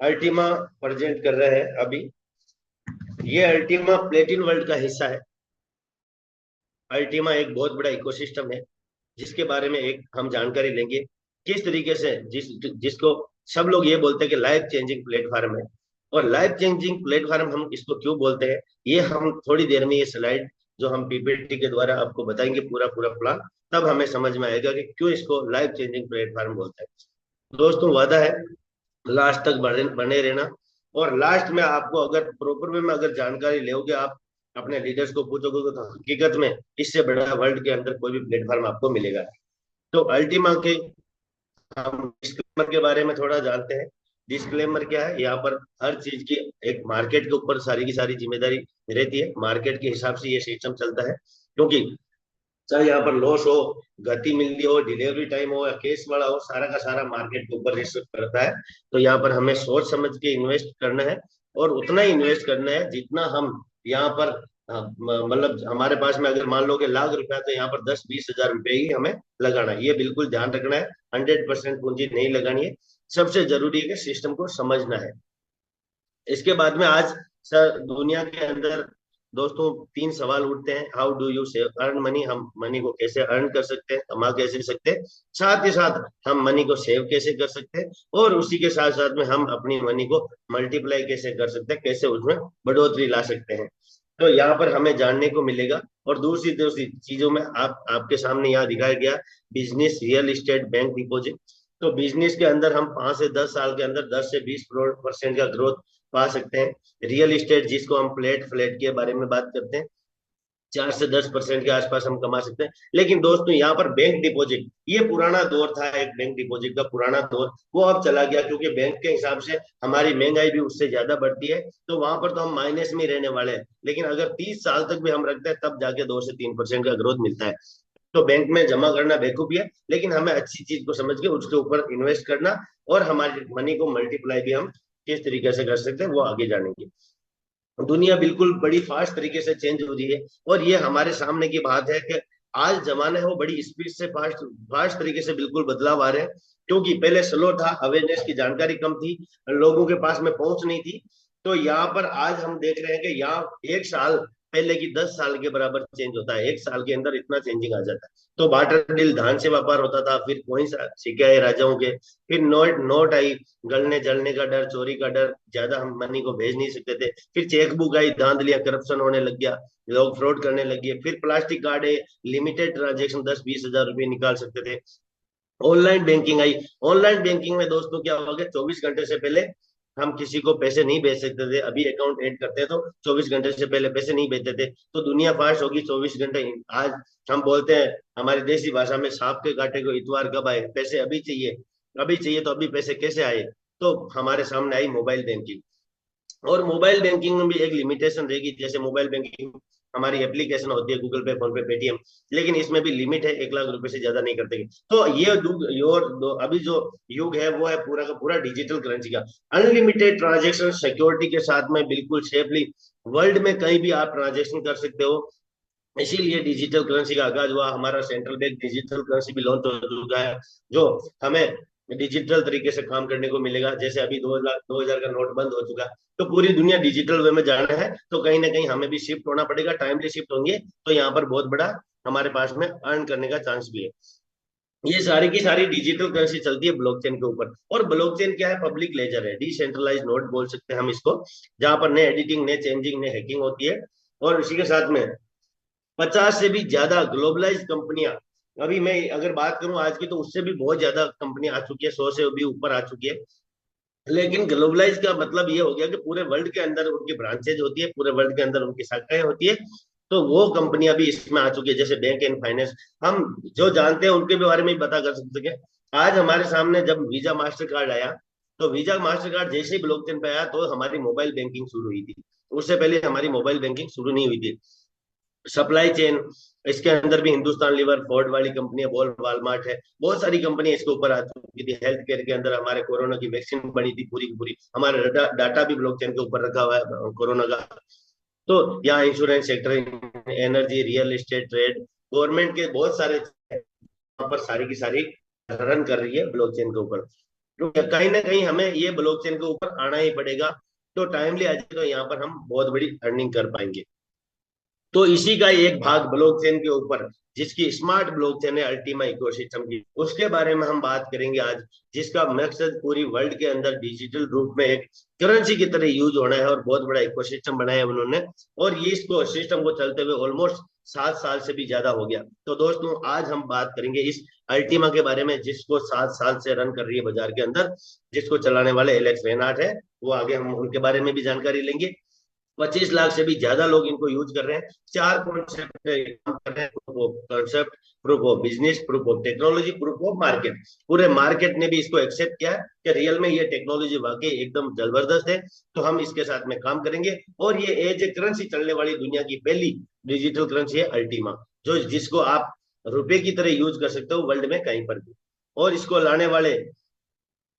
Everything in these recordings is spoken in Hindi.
अल्टीमा प्रेजेंट कर रहे हैं अभी। ये अल्टीमा प्लेटिन वर्ल्ड का हिस्सा है। अल्टीमा एक बहुत बड़ा इकोसिस्टम है जिसके बारे में एक हम जानकारी लेंगे। किस तरीके से जिसको सब लोग ये बोलते हैं कि लाइफ चेंजिंग प्लेटफॉर्म है। और लाइफ चेंजिंग प्लेटफॉर्म हम इसको क्यों बोलते हैं, ये हम थोड़ी देर में ये स्लाइड जो हम पीपीटी के द्वारा आपको बताएंगे पूरा पूरा प्लान, तब हमें समझ में आएगा कि क्यों इसको लाइफ चेंजिंग प्लेटफॉर्म बोलते हैं। दोस्तों, वादा है लास्ट तक बने बने रहना। और लास्ट में आपको अगर प्रॉपर वे में अगर जानकारी लोगे, आप अपने लीडर्स को पूछोगे तो हकीकत में इससे बड़ा वर्ल्ड के अंदर कोई भी प्लेटफॉर्म आपको मिलेगा। तो अल्टीमा के हम डिस्क्लेमर के बारे में थोड़ा जानते हैं। डिस्क्लेमर क्या है, यहाँ पर हर चीज की एक मार्केट के ऊपर सारी की सारी जिम्मेदारी रहती है। मार्केट के हिसाब से ये सिस्टम चलता है, क्योंकि चाहे यहाँ पर लॉस हो, गति मिलनी हो, डिलीवरी टाइम हो या केस वाला हो, सारा का सारा मार्केट के ऊपर रिस्क करता है। तो यहाँ पर हमें सोच समझ के इन्वेस्ट करना है, और उतना ही इन्वेस्ट करना है जितना हम यहाँ पर मतलब हमारे पास में अगर मान लो कि लाख रुपया, तो यहाँ पर 10-20 हजार रुपये ही हमें लगाना है। ये बिल्कुल ध्यान रखना है। 100% पूंजी नहीं लगानी है। सबसे जरूरी है कि सिस्टम को समझना है। इसके बाद में आज सर दुनिया के अंदर दोस्तों 3 सवाल उठते हैं। How do you save earn money, हम मनी को कैसे अर्न कर सकते हैं, कमा कैसे सकते हैं, साथ ही साथ हम मनी को सेव कैसे कर सकते हैं, और उसी के साथ साथ में हम अपनी मनी को मल्टीप्लाई कैसे कर सकते हैं, कैसे उसमें बढ़ोतरी ला सकते हैं। तो यहाँ पर हमें जानने को मिलेगा। और दूसरी दूसरी चीजों में आपके सामने यहाँ दिखाया गया business real estate bank deposit. तो बिजनेस के अंदर हम 5 से 10 साल के अंदर 10 से 20% का ग्रोथ पा सकते हैं। रियल एस्टेट जिसको हम फ्लैट फ्लैट के बारे में बात करते हैं, 4 से 10% के आसपास हम कमा सकते हैं। लेकिन दोस्तों यहाँ पर बैंक डिपॉजिट, ये पुराना दौर था, एक बैंक डिपॉजिट का पुराना दौर, वो अब चला गया, क्योंकि बैंक के हिसाब से हमारी महंगाई भी उससे ज्यादा बढ़ती है। तो वहां पर तो हम माइनस में रहने वाले हैं। लेकिन अगर 30 साल तक भी हम रखते हैं, तब जाके 2 से 3% का ग्रोथ मिलता है। तो बैंक में जमा करना बेवकूफी है, लेकिन हमें अच्छी चीज को समझ के उसके ऊपर इन्वेस्ट करना, और हमारी मनी को मल्टीप्लाई भी हम किस तरीके से कर सकते हैं वो आगे जानेंगे। दुनिया बिल्कुल बड़ी फास्ट तरीके से चेंज हो रही है, और ये हमारे सामने की बात है कि आज जमाना है वो बड़ी स्पीड से फास्ट फास्ट तरीके से बिल्कुल बदलाव आ रहे हैं। क्योंकि पहले स्लो था, अवेयरनेस की जानकारी कम थी, लोगों के पास में पहुंच नहीं थी। तो यहाँ पर आज हम देख रहे हैं कि यहाँ 1 साल पहले की 10 साल के बराबर चेंज होता है। 1 साल के अंदर इतना चेंजिंग आ जाता है। तो बार्टर डील, धान से व्यापार होता था, फिर कोई सिक्के आए राजाओं के, फिर नोट नोट आई, गलने जलने का डर, चोरी का डर, ज्यादा हम मनी को भेज नहीं सकते थे। फिर चेकबुक आई, धांधलियां, करप्शन होने लग गया, लोग फ्रॉड करने लग गए। फिर प्लास्टिक कार्ड है, लिमिटेड ट्रांजेक्शन 10-20 हजार रुपये निकाल सकते थे। ऑनलाइन बैंकिंग आई। ऑनलाइन बैंकिंग में दोस्तों क्या हो गया, 24 घंटे से पहले हम किसी को पैसे नहीं भेज सकते थे। अभी अकाउंट ऐड करते हैं तो 24 घंटे से पहले पैसे नहीं भेजते थे। तो दुनिया फास्ट होगी 24 घंटे। आज हम बोलते हैं हमारी देसी भाषा में, सांप के काटे को इतवार कब आए, पैसे अभी चाहिए। अभी चाहिए तो अभी पैसे कैसे आए। तो हमारे सामने आई मोबाइल बैंकिंग। और मोबाइल बैंकिंग में भी एक लिमिटेशन रहेगी। जैसे मोबाइल बैंकिंग हमारी एप्लीकेशन होती है, गूगल पे, फोन पे, पेटीएम, लेकिन इसमें भी लिमिट है, 1 लाख रुपए से ज्यादा नहीं करते। तो ये अभी जो युग है वो है पूरा का पूरा डिजिटल करेंसी का। अनलिमिटेड ट्रांजेक्शन सिक्योरिटी के साथ में, बिल्कुल सेफली वर्ल्ड में कहीं भी आप ट्रांजेक्शन कर सकते हो। इसीलिए डिजिटल करेंसी का आगाज हुआ। हमारा सेंट्रल बैंक डिजिटल करेंसी भी लॉन्च हो चुका है, जो हमें डिजिटल तरीके से काम करने को मिलेगा। जैसे अभी 2000 का नोट बंद हो चुका, तो पूरी दुनिया डिजिटल वे में जाना है, तो कहीं ना कहीं हमें भी शिफ्ट होना पड़ेगा। टाइमली शिफ्ट होंगे तो यहाँ पर बहुत बड़ा हमारे पास में अर्न करने का चांस भी है। ये सारी की सारी डिजिटल करेंसी चलती है ब्लॉकचेन के ऊपर। और ब्लॉकचेन क्या है, पब्लिक लेजर है, डिसेंट्रलाइज नोट बोल सकते हैं हम इसको, जहां पर ने एडिटिंग, ने चेंजिंग, ने हैकिंग होती है। और इसी के साथ में 50 से भी ज्यादा ग्लोबलाइज कंपनियां, अभी मैं अगर बात करूं आज की, तो उससे भी बहुत ज्यादा कंपनियां आ चुकी है, 100 से भी ऊपर आ चुकी है। लेकिन ग्लोबलाइज का मतलब ये हो गया कि पूरे वर्ल्ड के अंदर उनकी ब्रांचेज होती है, पूरे वर्ल्ड के अंदर उनकी शाखाएं होती है। तो वो कंपनियां भी इसमें आ चुकी है, जैसे बैंक एंड फाइनेंस। हम जो जानते हैं उनके भी बारे में ही बता कर सकते हैं। आज हमारे सामने जब वीजा मास्टर कार्ड आया, तो वीजा मास्टर कार्ड जैसे ही ब्लॉकचेन पे आया, तो हमारी मोबाइल बैंकिंग शुरू हुई थी। उससे पहले हमारी मोबाइल बैंकिंग शुरू नहीं हुई थी। सप्लाई चेन, इसके अंदर भी हिंदुस्तान लीवर, फोर्ड वाली कंपनी, बोल, वालमार्ट है, बहुत सारी कंपनी इसके ऊपर आ चुकी थी। हेल्थ केयर के अंदर हमारे कोरोना की वैक्सीन बनी थी पूरी की पूरी, हमारा डाटा भी ब्लॉकचेन के ऊपर रखा हुआ है कोरोना का। तो यहाँ insurance sector, energy, real estate, trade, government के बहुत सारे यहाँ पर सारी की सारी रन कर रही है ब्लॉकचेन के ऊपर। तो कहीं ना कहीं हमें ये ब्लॉकचेन के ऊपर आना ही पड़ेगा। तो टाइमली आ जाए तो यहाँ पर हम बहुत बड़ी अर्निंग कर पाएंगे। तो इसी का एक भाग ब्लॉकचेन के ऊपर, जिसकी स्मार्ट ब्लॉकचेन है अल्टीमा इकोसिस्टम की, उसके बारे में हम बात करेंगे आज। जिसका मकसद पूरी वर्ल्ड के अंदर डिजिटल रूप में एक करेंसी की तरह यूज होना है, और बहुत बड़ा इकोसिस्टम बनाया है उन्होंने। और ये इसको सिस्टम को चलते हुए ऑलमोस्ट 7 साल से भी ज्यादा हो गया। तो दोस्तों आज हम बात करेंगे इस अल्टीमा के बारे में, जिसको 7 साल से रन कर रही है बाजार के अंदर, जिसको चलाने वाले एलेक्स रेनार्ड है। वो आगे हम उनके बारे में भी जानकारी लेंगे। 25 लाख से भी ज्यादा लोग इनको यूज कर रहे हैं। 4 कॉन्सेप्ट काम कर रहे हैं: proof of concept, proof of business, proof of technology, proof of market. पूरे मार्केट ने भी इसको एक्सेप्ट किया है कि रियल में ये टेक्नोलॉजी वाकई एकदम जबरदस्त है। तो हम इसके साथ में काम करेंगे। और ये एज ए करेंसी चलने वाली दुनिया की पहली डिजिटल करेंसी है अल्टीमा, जो जिसको आप रुपए की तरह यूज कर सकते हो वर्ल्ड में कहीं पर भी। और इसको लाने वाले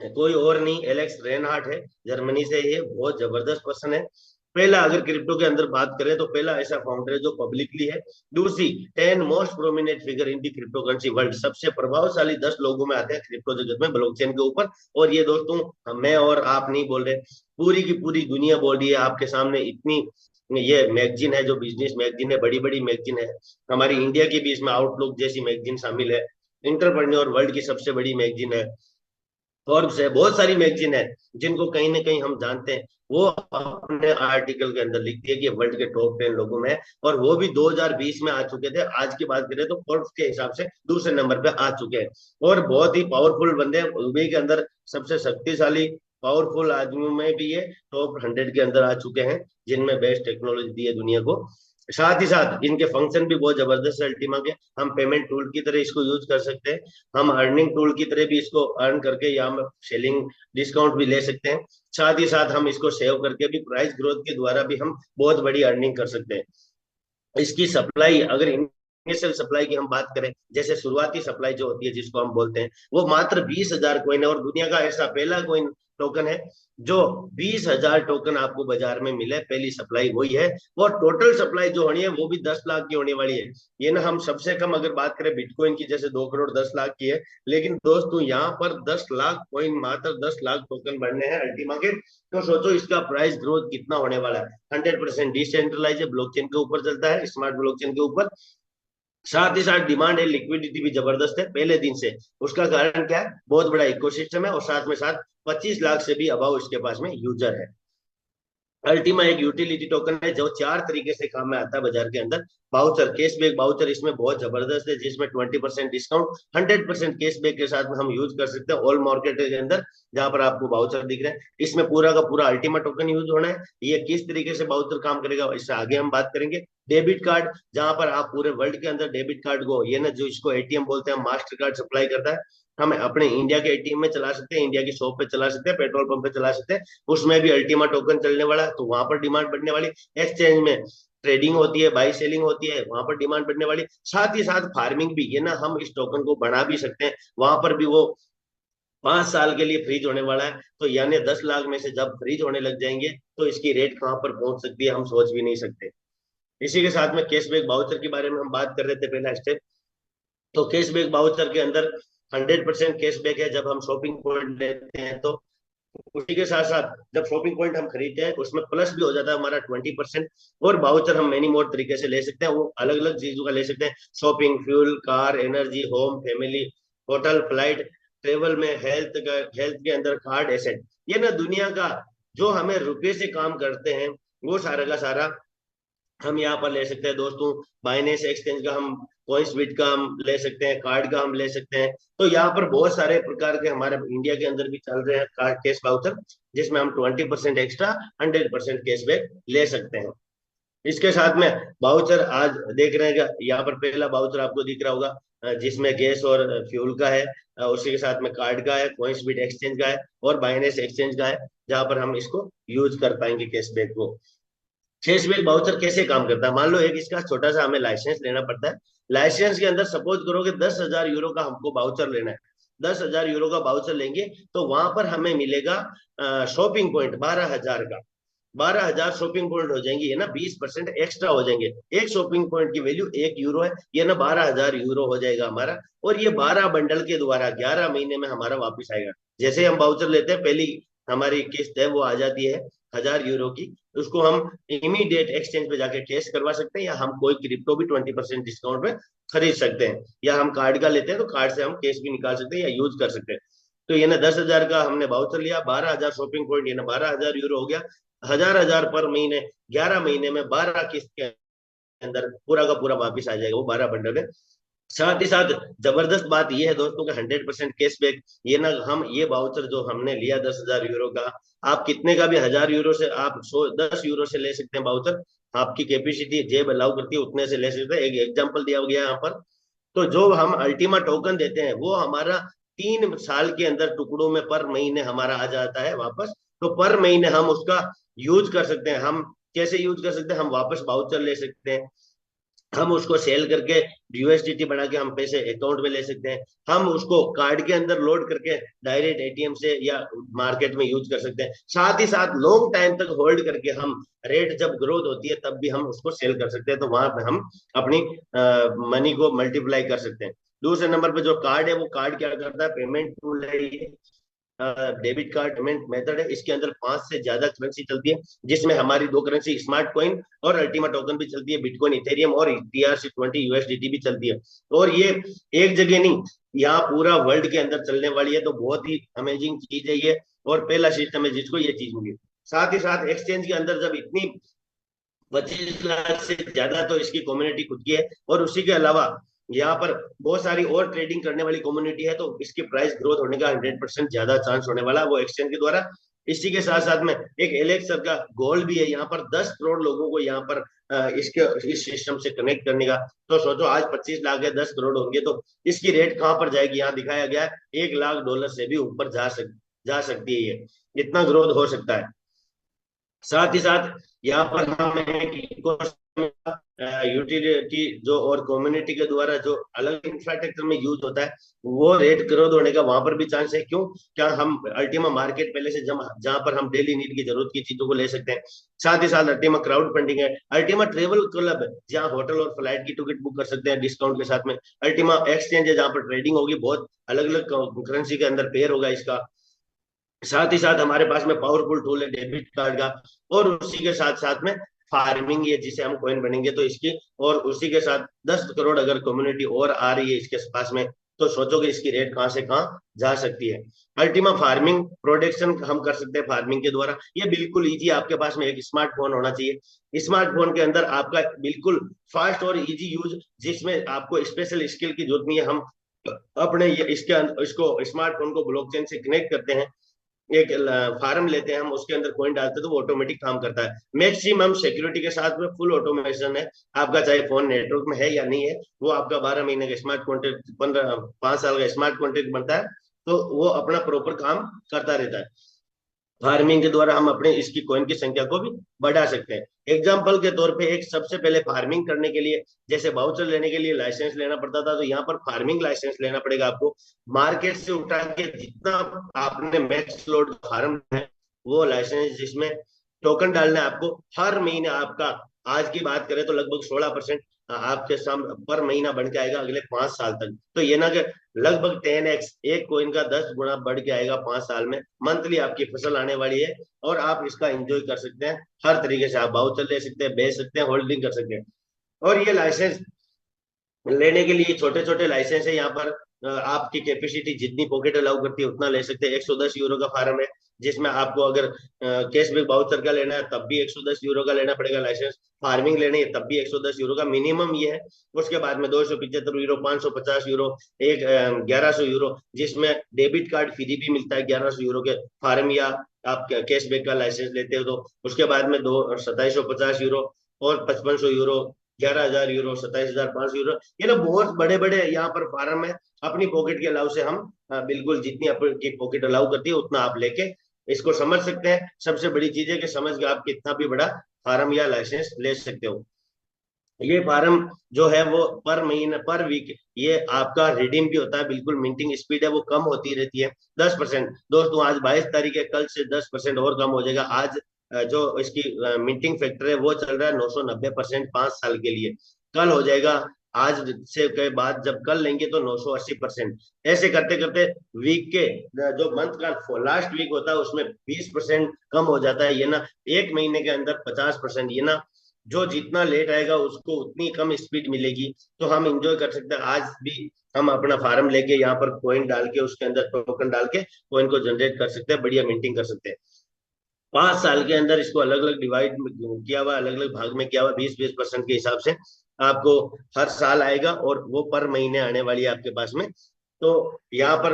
कोई और नहीं, एलेक्स रेनहार्ट है, जर्मनी से। ये बहुत जबरदस्त पर्सन है। पहला, अगर क्रिप्टो के अंदर बात करें तो पहला ऐसा फाउंडर है जो पब्लिकली है। दूसरी, 10 most prominent figure in the crypto currency world, सबसे प्रभावशाली 10 लोगों में आते हैं क्रिप्टो जगत में ब्लॉकचेन के ऊपर। और ये दोस्तों मैं और आप नहीं बोल रहे, पूरी की पूरी दुनिया बोल रही है आपके सामने। इतनी ये मैगजीन है जो बिजनेस मैगजीन है, बड़ी बड़ी मैगजीन है। हमारी इंडिया की भी इसमें आउटलुक जैसी मैगजीन शामिल है। इंटरप्रेन्योर वर्ल्ड की सबसे बड़ी मैगजीन है। फॉर्ब्स है, बहुत सारी मैगजीन है जिनको कहीं ना कहीं हम जानते हैं। वो अपने आर्टिकल के अंदर लिखती है कि वर्ल्ड के टॉप 10 लोगों में है। और वो भी 2020 में आ चुके थे। आज की बात करें तो फोर्ब्स के हिसाब से दूसरे नंबर पे आ चुके हैं। और बहुत ही पावरफुल बंदे हैं। दुबई के अंदर सबसे शक्तिशाली पावरफुल आदमियों में भी ये टॉप 100 के अंदर आ चुके हैं, जिनमें बेस्ट टेक्नोलॉजी दी है दुनिया को। साथ ही साथ इनके फंक्शन भी बहुत जबरदस्त है अल्टीमा के। हम पेमेंट टूल की तरह इसको यूज कर सकते हैं। हम अर्निंग टूल की तरह भी इसको अर्न करके, या हम सेलिंग डिस्काउंट भी ले सकते हैं। साथ ही साथ हम इसको सेव करके भी प्राइस ग्रोथ के द्वारा भी हम बहुत बड़ी अर्निंग कर सकते हैं। इसकी सप्लाई, अगर इनिशियल सप्लाई की हम बात करें, जैसे शुरुआती सप्लाई जो होती है जिसको हम बोलते हैं, वो मात्र 20,000 कोइन है। और दुनिया का ऐसा पहला कोइन टोकन है जो 20,000 टोकन आपको बाजार में मिले, पहली सप्लाई वही है। और टोटल सप्लाई जो होनी है वो भी 10 लाख की होने वाली है। ये ना, हम सबसे कम अगर बात करें बिटकॉइन की, जैसे 2 करोड़ 10 लाख की है। लेकिन दोस्तों यहाँ पर 10 लाख कोइन, मात्र 10 लाख टोकन बढ़ने हैं अल्टीमा के। तो सोचो इसका प्राइस ग्रोथ कितना होने वाला है। 100% डिसेंट्रलाइज है, ब्लॉकचेन के ऊपर चलता है, स्मार्ट ब्लॉकचेन के ऊपर। साथ ही साथ डिमांड है, लिक्विडिटी भी जबरदस्त है पहले दिन से। उसका कारण क्या है? बहुत बड़ा इकोसिस्टम है, और साथ में साथ 25 लाख से भी अभाव इसके पास में यूजर है। अल्टीमा एक यूटिलिटी टोकन है जो 4 तरीके से काम में आता है बाजार के अंदर। बाउचर, कैशबैक बाउचर इसमें बहुत जबरदस्त है, जिसमें 20% डिस्काउंट 100% कैशबैक के साथ में हम यूज कर सकते हैं ऑल मार्केट के अंदर। जहां पर आपको बाउचर दिख रहे हैं, इसमें पूरा का पूरा अल्टीमा टोकन यूज होना है। ये किस तरीके से बाउचर काम करेगा इससे आगे हम बात करेंगे। डेबिट कार्ड, जहां पर आप पूरे वर्ल्ड के अंदर डेबिट कार्ड को, ये ना जो इसको एटीएम बोलते हैं, मास्टर कार्ड सप्लाई करता है। हम अपने इंडिया के एटीएम में चला सकते हैं, इंडिया की शॉप पे चला सकते हैं, पेट्रोल पंप पे चला सकते हैं। उसमें भी अल्टीमा टोकन चलने वाला है, तो वहां पर डिमांड बढ़ने वाली। एक्सचेंज में ट्रेडिंग होती है, बाई सेलिंग होती है, वहां पर डिमांड बढ़ने वाली। साथ ही साथ फार्मिंग भी, ये ना हम इस टोकन को बढ़ा भी सकते हैं। वहां पर भी वो 5 साल के लिए फ्रीज होने वाला है। तो यानी 10 लाख में से जब फ्रीज होने लग जाएंगे तो इसकी रेट कहाँ पर पहुंच सकती है, हम सोच भी नहीं सकते। इसी के साथ में कैशबैक बाउचर के बारे में हम बात कर रहे थे, पहला स्टेप। तो कैशबैक बाउचर के अंदर 100% कैशबैक है जब हम शॉपिंग पॉइंट लेते हैं। तो उसी के साथ साथ जब शॉपिंग पॉइंट हम खरीदते हैं, उसमें प्लस भी हो जाता है हमारा 20%। और बाउचर हम मेनी मोड तरीके से ले सकते हैं, वो अलग अलग चीजों का ले सकते हैं: shopping, fuel, car, energy, home, family, hotel, flight, travel में, हेल्थ का, हेल्थ के अंदर कार्ड, एसेट। ये ना दुनिया का जो हमें रुपए से काम करते हैं, वो सारा का सारा हम यहाँ पर ले सकते हैं दोस्तों। बाइनेंस एक्सचेंज का हम कॉइन्स बिट का हम ले सकते हैं, कार्ड का हम ले सकते हैं। तो यहाँ पर बहुत सारे प्रकार के हमारे इंडिया के अंदर भी चल रहे हैं कार्ड कैश बाउचर, जिसमें हम 20% एक्स्ट्रा 100% कैशबैक ले सकते हैं। इसके साथ में बाउचर आज देख रहे हैं, यहाँ पर पहला बाउचर आपको दिख रहा होगा, जिसमें गैस और फ्यूल का है। उसी के साथ में कार्ड का है, कॉइन्स बिट एक्सचेंज का है, और बाइनेंस एक्सचेंज का है, जहां पर हम इसको यूज कर पाएंगे कैशबैक को। कैशबैक बाउचर कैसे काम करता है? मान लो एक इसका छोटा सा हमें लाइसेंस लेना पड़ता है। लाइसेंस के अंदर सपोज करो कि 10,000 यूरो का हमको बाउचर लेना है। 10,000 यूरो का बाउचर लेंगे तो वहां पर हमें मिलेगा शॉपिंग पॉइंट 12,000 का। 12,000 शॉपिंग पॉइंट हो जाएंगे, ये ना 20% एक्स्ट्रा हो जाएंगे। एक शॉपिंग पॉइंट की वैल्यू 1 यूरो है, ये ना 12,000 यूरो हो जाएगा हमारा। और ये 12 बंडल के द्वारा 11 महीने में हमारा वापस आएगा। जैसे हम बाउचर लेते हैं, पहली हमारी किस्त है वो आ जाती है 1,000 यूरो की, उसको हम इमीडिएट एक्सचेंज पे जाके कैश करवा सकते हैं, या हम कोई क्रिप्टो भी 20% डिस्काउंट में खरीद सकते हैं, या हम कार्ड का लेते हैं तो कार्ड से हम कैश भी निकाल सकते हैं या यूज कर सकते हैं। तो ये ना 10,000 का हमने बाउचर लिया, 12,000 शॉपिंग पॉइंट, ये ना 12,000 यूरो हो गया। 1,000 पर महीने, 11 महीने में 12 किस्त के अंदर पूरा का पूरा वापिस आ जाएगा वो 12 बंडल में। साथ ही साथ जबरदस्त बात यह है दोस्तों का 100% कैशबैक। ये ना हम ये बाउचर जो हमने लिया 10,000 यूरो का, आप कितने का भी 1,000 यूरो से आप 10 यूरो से ले सकते हैं बाउचर, आपकी कैपेसिटी जेब अलाउ करती है उतने से ले सकते हैं। एक एग्जाम्पल दिया गया यहाँ पर। तो जो हम अल्टीमा टोकन देते हैं वो हमारा 3 साल के अंदर टुकड़ों में पर महीने हमारा आ जाता है वापस। तो पर महीने हम उसका यूज कर सकते हैं। हम कैसे यूज कर सकते हैं, हम वापस बाउचर ले सकते हैं, हम उसको सेल करके यूएसडीटी बना के हम पैसे अकाउंट में ले सकते हैं, हम उसको कार्ड के अंदर लोड करके डायरेक्ट एटीएम से या मार्केट में यूज कर सकते हैं। साथ ही साथ लॉन्ग टाइम तक होल्ड करके हम रेट जब ग्रोथ होती है तब भी हम उसको सेल कर सकते हैं, तो वहां पे हम अपनी मनी को मल्टीप्लाई कर सकते हैं। दूसरे नंबर पे जो कार्ड है, वो कार्ड क्या करता है, पेमेंट टूल है ये, डेबिट कार्ड पेमेंट मेथड है। इसके अंदर 5 से ज्यादा करेंसी चलती है, जिसमें हमारी 2 करेंसी स्मार्ट कॉइन और अल्टीमा टोकन भी चलती है, बिटकॉइन इथेरियम और TRC20 यूएसडीटी भी चलती है। और ये एक जगह नहीं, यहाँ पूरा वर्ल्ड के अंदर चलने वाली है, तो बहुत ही अमेजिंग चीज है ये, और पहला सिस्टम है जिसको ये चीज मिली। साथ ही साथ एक्सचेंज के अंदर जब इतनी 25 लाख से ज्यादा तो इसकी कम्युनिटी खुद की है, और उसी के अलावा यहाँ पर बहुत सारी और ट्रेडिंग करने वाली कम्युनिटी है, तो इसकी प्राइस ग्रोथ होने का 100% ज्यादा चांस होने वाला है वो एक्सचेंज के द्वारा। इसी के साथ साथ में एक एलेक्स सर का गोल भी है, यहाँ पर 10 करोड़ लोगों को यहाँ पर इसके इस सिस्टम से कनेक्ट करने का। तो सोचो आज 25 लाख है, 10 करोड़ होंगे तो इसकी रेट कहाँ पर जाएगी, यहाँ दिखाया गया है $1 लाख से भी ऊपर जा सकती है, ये इतना ग्रोथ हो सकता है। साथ ही साथ यहाँ पर हम यूटिलिटी जो और कम्युनिटी के द्वारा जो अलग इंफ्रास्ट्रक्चर में यूज होता है वो रेट ग्रोथ होने का वहां पर भी चांस है। क्यों, क्या हम अल्टीमा मार्केट पहले से जहां पर हम डेली नीड की जरूरत की चीजों को ले सकते हैं। साथ ही साथ अल्टीमा क्राउड फंडिंग है, अल्टीमा ट्रेवल क्लब है जहाँ होटल और फ्लाइट की टिकट बुक कर सकते हैं डिस्काउंट के साथ में, अल्टीमा एक्सचेंज है जहाँ पर ट्रेडिंग होगी, बहुत अलग अलग करेंसी के अंदर पेयर होगा इसका। साथ ही साथ हमारे पास में पावरफुल टूल है डेबिट कार्ड का, और उसी के साथ साथ में फार्मिंग है जिसे हम कॉइन बनेंगे तो इसकी, और उसी के साथ 10 करोड़ अगर कम्युनिटी और आ रही है इसके पास में, तो सोचो कि इसकी रेट कहां से कहां जा सकती है। अल्टीमा फार्मिंग प्रोडक्शन हम कर सकते हैं फार्मिंग के द्वारा, ये बिल्कुल इजी। आपके पास में एक स्मार्टफोन होना चाहिए, स्मार्टफोन के अंदर आपका बिल्कुल फास्ट और इजी यूज, जिसमें आपको स्पेशल स्किल की जरूरत नहीं है। हम अपने इसको स्मार्टफोन को ब्लॉकचेन से कनेक्ट करते हैं, एक फार्म लेते हैं हम, उसके अंदर कॉइन डालते हैं तो वो ऑटोमेटिक काम करता है, मैक्सिमम सिक्योरिटी के साथ में फुल ऑटोमेशन है। आपका चाहे फोन नेटवर्क में है या नहीं है, वो आपका 12 महीने का स्मार्ट कॉन्ट्रैक्ट, 5 साल का स्मार्ट कॉन्ट्रैक्ट बनता है, तो वो अपना प्रॉपर काम करता रहता है। फार्मिंग के द्वारा हम अपने इसकी कॉइन की संख्या को भी बढ़ा सकते हैं। एग्जाम्पल के तौर पे एक सबसे पहले फार्मिंग करने के लिए, जैसे बाउचर लेने के लिए लाइसेंस लेना पड़ता था, तो यहाँ पर फार्मिंग लाइसेंस लेना पड़ेगा आपको, मार्केट से उठा के जितना आपने मैक्स लोड फार्म है वो लाइसेंस, जिसमें टोकन डालना है आपको हर महीने आपका। आज की बात करें तो लगभग 16% आपके सामने पर महीना बन के आएगा अगले 5 साल तक। तो ये ना कि लगभग 10x, एक कोइन का 10 गुना बढ़ के आएगा 5 साल में। मंथली आपकी फसल आने वाली है और आप इसका एंजॉय कर सकते हैं हर तरीके से। आप बाउचर ले सकते हैं, बेच सकते हैं, होल्डिंग कर सकते हैं। और ये लाइसेंस लेने के लिए छोटे छोटे लाइसेंस है यहाँ पर, आपकी कैपेसिटी जितनी पॉकेट अलाउ करती है उतना ले सकते हैं। 110 यूरो का फार्म है, जिसमें आपको अगर कैशबैक बाउचर का लेना है तब भी 110 यूरो का लेना पड़ेगा लाइसेंस, फार्मिंग लेनी है तब भी 110 यूरो का मिनिमम ये है। उसके बाद में 275 यूरो, 550 यूरो, एक 1100 यूरो, जिसमें डेबिट कार्ड फ्री भी मिलता है 1100 यूरो के फार्म या आप कैशबैक का लाइसेंस लेते हो तो। उसके बाद में 2750 यूरो और 5500 यूरो, 11,000 यूरो, 27,500 यूरो, ये ना बहुत बड़े बड़े यहाँ पर फार्म है। अपनी पॉकेट के अलाउ से हम बिल्कुल जितनी आपकी पॉकेट अलाउ करती है उतना आप लेके इसको समझ सकते हैं। सबसे बड़ी चीज है कि समझ के आप कितना भी बड़ा फार्म या लाइसेंस ले सकते हो। ये फार्म जो है वो पर महीने पर वीक ये आपका रिडीम भी होता है, बिल्कुल मिंटिंग स्पीड है वो कम होती रहती है 10%। दोस्तों आज 22 तारीख है, कल से 10% और कम हो जाएगा। आज जो इसकी मिंटिंग फैक्टर है वो चल रहा है 990% 5 साल के लिए। कल हो जाएगा, आज से के बाद जब कल लेंगे तो 980%। ऐसे करते करते वीक के जो मंथ का लास्ट वीक होता है उसमें 20% कम हो जाता है, ये ना। एक महीने के अंदर 50%, ये ना। जो जितना लेट आएगा उसको उतनी कम स्पीड मिलेगी। तो हम इंजॉय कर सकते हैं। आज भी हम अपना फार्म लेके यहाँ पर कॉइन डाल के उसके अंदर टोकन डाल के कॉइन को जनरेट कर सकते हैं, बढ़िया मिंटिंग कर सकते हैं। 5 साल के अंदर इसको अलग अलग डिवाइड किया हुआ, अलग अलग भाग में किया हुआ, 20-20% के हिसाब से आपको हर साल आएगा, और वो पर महीने आने वाली है आपके पास में। तो यहाँ पर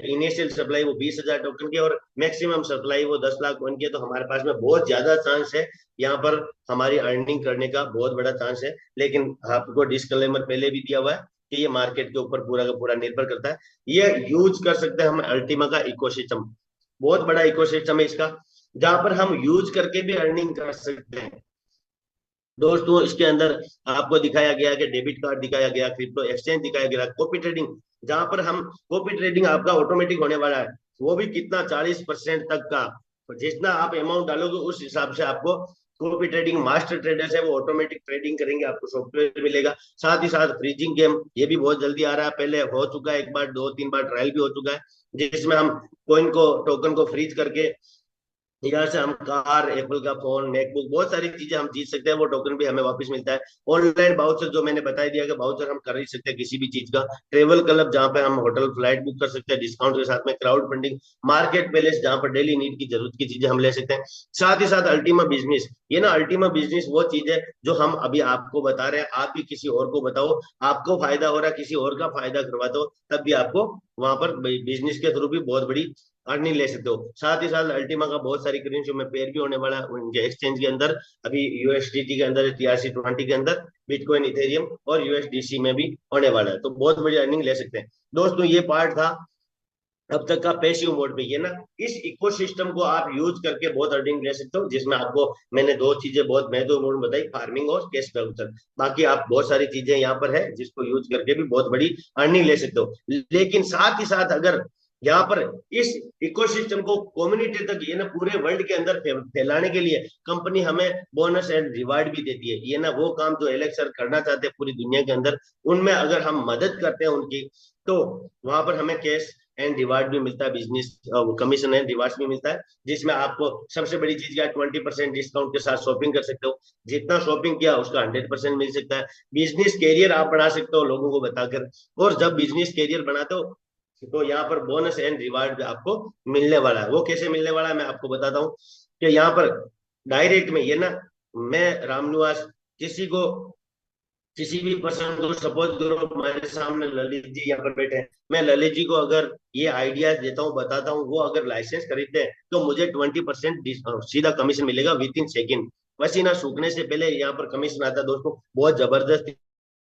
इनिशियल सप्लाई वो 20,000 टोकन की, और मैक्सिमम सप्लाई वो 10 लाख टोकन की है। तो हमारे पास में बहुत ज्यादा चांस है यहाँ पर हमारी अर्निंग करने का, बहुत बड़ा चांस है। लेकिन आपको डिस्क्लेमर पहले भी दिया हुआ है कि ये मार्केट के ऊपर पूरा का पूरा निर्भर करता है। ये यूज कर सकते हैं हम अल्टीमा का इकोसिस्टम, बहुत बड़ा इकोसिस्टम है इसका, जहां पर हम यूज करके भी अर्निंग कर सकते हैं। दोस्तों इसके अंदर आपको दिखाया गया कि डेबिट कार्ड दिखाया गया, क्रिप्टो एक्सचेंज दिखाया गया, कॉपी ट्रेडिंग, जहां पर हम कॉपी ट्रेडिंग आपका ऑटोमेटिक होने वाला है। वो भी कितना, 40% तक का। जितना आप अमाउंट डालोगे उस हिसाब से आपको कॉपी ट्रेडिंग, मास्टर ट्रेडर्स है वो ऑटोमेटिक ट्रेडिंग करेंगे, आपको सॉफ्टवेयर मिलेगा। साथ ही साथ फ्रीजिंग गेम, ये भी बहुत जल्दी आ रहा है, पहले हो चुका है एक बार, 2-3 बार ट्रायल भी हो चुका है, जिसमें हम कोइन को, टोकन को फ्रीज करके यहाँ से हम कार, एप्पल का फोन, मैकबुक, बहुत सारी चीजें हम जीत सकते हैं। वो टोकन भी हमें वापस मिलता है। ऑनलाइन बाउचर, जो मैंने बता दिया कि बाउचर हम कर ही सकते हैं किसी भी चीज का। ट्रेवल क्लब, जहाँ पे हम होटल फ्लाइट बुक कर सकते हैं डिस्काउंट के साथ में। क्राउड फंडिंग, मार्केट प्लेस, जहाँ पर डेली नीड की जरूरत की चीजें हम ले सकते हैं। साथ ही साथ अल्टीमा बिजनेस, ये ना अल्टीमा बिजनेस वो चीज है जो हम अभी आपको बता रहे हैं, आप भी किसी और को बताओ, आपको फायदा हो रहा है, किसी और का फायदा करवा दो, तब भी आपको वहां पर बिजनेस के थ्रू भी बहुत बड़ी अर्निंग ले सकते हो। साथ ही साथ अल्टीमा का बहुत सारी करेंसी में पेयर भी होने वाला है उनके एक्सचेंज के अंदर। अभी यूएसडीटी के अंदर, TRC20 के अंदर, बिटकॉइन, इथेरियम और यूएसडीसी में भी होने वाला है। तो बहुत बड़ी अर्निंग ले सकते हैं। दोस्तों ये पार्ट था अब तक का पैसिव मोड पे, ये ना। इस इकोसिस्टम को आप यूज करके बहुत अर्निंग ले सकते हो, जिसमें आपको मैंने दो चीजें बहुत महत्वपूर्ण बताई, फार्मिंग और कैश फ्लोटर। बाकी आप बहुत सारी चीजें यहाँ पर है जिसको यूज करके भी बहुत बड़ी अर्निंग ले सकते हो। लेकिन साथ ही साथ अगर यहाँ पर इस इकोसिस्टम को कम्युनिटी तक, ये ना पूरे वर्ल्ड के अंदर फैलाने के लिए कंपनी हमें बोनस एंड रिवार्ड भी देती है। ये ना वो काम जो एलेक्स सर करना चाहते हैं पूरी दुनिया के अंदर, उनमें अगर हम मदद करते हैं उनकी, तो वहां पर हमें कैश एंड रिवार्ड भी मिलता है, बिजनेस कमीशन एंड रिवार्ड भी मिलता है। जिसमें आपको सबसे बड़ी चीज क्या, 20% डिस्काउंट के साथ शॉपिंग कर सकते हो। जितना शॉपिंग किया उसका 100% मिल सकता है। बिजनेस कैरियर आप बना सकते हो लोगों को बताकर। और जब बिजनेस कैरियर बनाते हो तो यहाँ पर बोनस एंड रिवार्ड आपको मिलने वाला है। वो कैसे मिलने वाला है मैं आपको बताता हूँ कि यहाँ पर डायरेक्ट में, ये ना, मैं रामनिवास किसी को, किसी भी पर्सन को, सपोज करो हमारे सामने ललित जी यहाँ पर बैठे हैं, मैं ललित जी को अगर ये आइडियाज देता हूँ, बताता हूँ, वो अगर लाइसेंस खरीदते हैं तो मुझे 20% सीधा कमीशन मिलेगा विद इन सेकेंड। पसीना सूखने से पहले यहाँ पर कमीशन आता है दोस्तों, बहुत जबरदस्त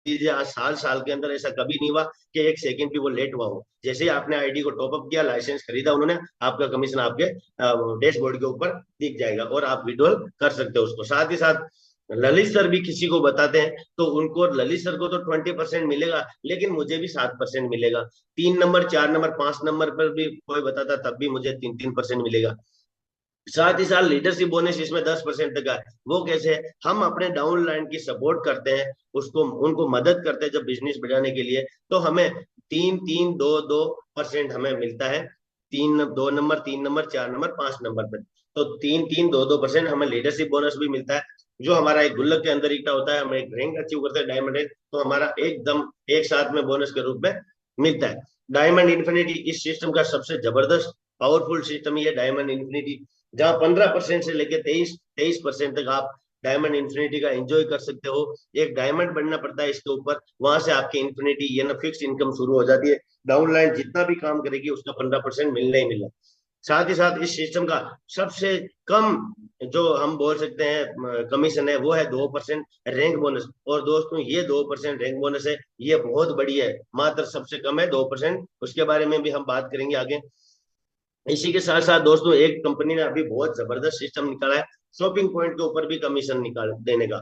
चीज है। आज साल साल के अंदर ऐसा कभी नहीं हुआ कि एक सेकंड भी वो लेट हुआ हो। जैसे ही आपने आईडी को टॉपअप किया, लाइसेंस खरीदा उन्होंने, आपका कमीशन आपके डैशबोर्ड के ऊपर दिख जाएगा और आप विड्रॉल कर सकते हो उसको। साथ ही साथ ललित सर भी किसी को बताते हैं तो उनको, ललित सर को तो 20% मिलेगा, लेकिन मुझे भी 7% मिलेगा। 3 नंबर, 4 नंबर, 5 नंबर पर भी कोई बताता तब भी मुझे 3-3% मिलेगा। साथ ही साथ लीडरशिप बोनस इसमें 10% तक का है। वो कैसे है, हम अपने डाउन लाइन की सपोर्ट करते हैं, उसको उनको मदद करते हैं जब बिजनेस बढ़ाने के लिए, तो हमें 3-3-2-2% हमें मिलता है। 2 नंबर, 3 नंबर, 4 नंबर, 5 नंबर पर। तो 3-3-2-2% हमें लीडरशिप बोनस भी मिलता है, जो हमारा एक गुल्लक के अंदर इकट्ठा होता है। हम एक रैंक अचीव करते हैं, डायमंड रैंक, तो हमारा एकदम एक साथ में बोनस के रूप में मिलता है। डायमंड इन्फिनिटी इस सिस्टम का सबसे जबरदस्त पावरफुल सिस्टम ही है, डायमंड इन्फिनिटी, जहां 15% से लेकर 23% तक आप डायमंड इन्फिनिटी का एंजॉय कर सकते हो। एक डायमंड बनना पड़ता है इसके ऊपर, वहां से आपकी इन्फिनिटी, ये ना, फिक्स इनकम शुरू हो जाती है। डाउनलाइन जितना भी काम करेगी उसका 15% मिलना ही मिलना। साथ ही साथ इस सिस्टम का सबसे कम, जो हम बोल सकते हैं कमीशन है, वो है 2% रैंक बोनस। और दोस्तों ये 2% रैंक बोनस है, ये बहुत बड़ी है, मात्र सबसे कम है 2%। उसके बारे में भी हम बात करेंगे आगे। इसी के साथ साथ दोस्तों एक कंपनी ने अभी बहुत जबरदस्त सिस्टम निकाला है, शॉपिंग पॉइंट के ऊपर भी कमीशन निकाल देने का।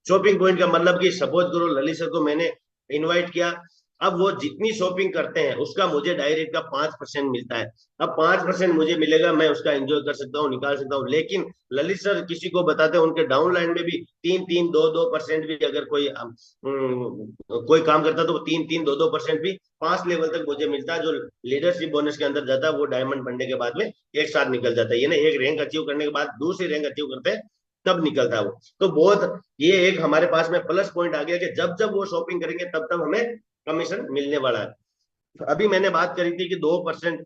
शॉपिंग पॉइंट का मतलब कि सपोज करो ललित सर को मैंने इनवाइट किया, अब वो जितनी शॉपिंग करते हैं उसका मुझे डायरेक्ट का 5% मिलता है। अब 5% मुझे मिलेगा, मैं उसका एंजॉय कर सकता हूँ, निकाल सकता हूँ। लेकिन ललित सर किसी को बताते हैं उनके डाउनलाइन में भी 3-3, 2-2% भी अगर कोई काम करता है तो 3-3, 2-2% भी 5 लेवल तक मुझे मिलता है, जो लीडरशिप बोनस के अंदर जाता है, वो डायमंड बनने के बाद में एक साथ निकल जाता है। ये ना एक रैंक अचीव करने के बाद दूसरी रैंक अचीव करते हैं तब निकलता है वो। तो बहुत ये एक हमारे पास में प्लस पॉइंट आ गया कि जब जब वो शॉपिंग करेंगे तब तब हमें कमीशन मिलने वाला है। तो अभी मैंने बात करी थी कि 2%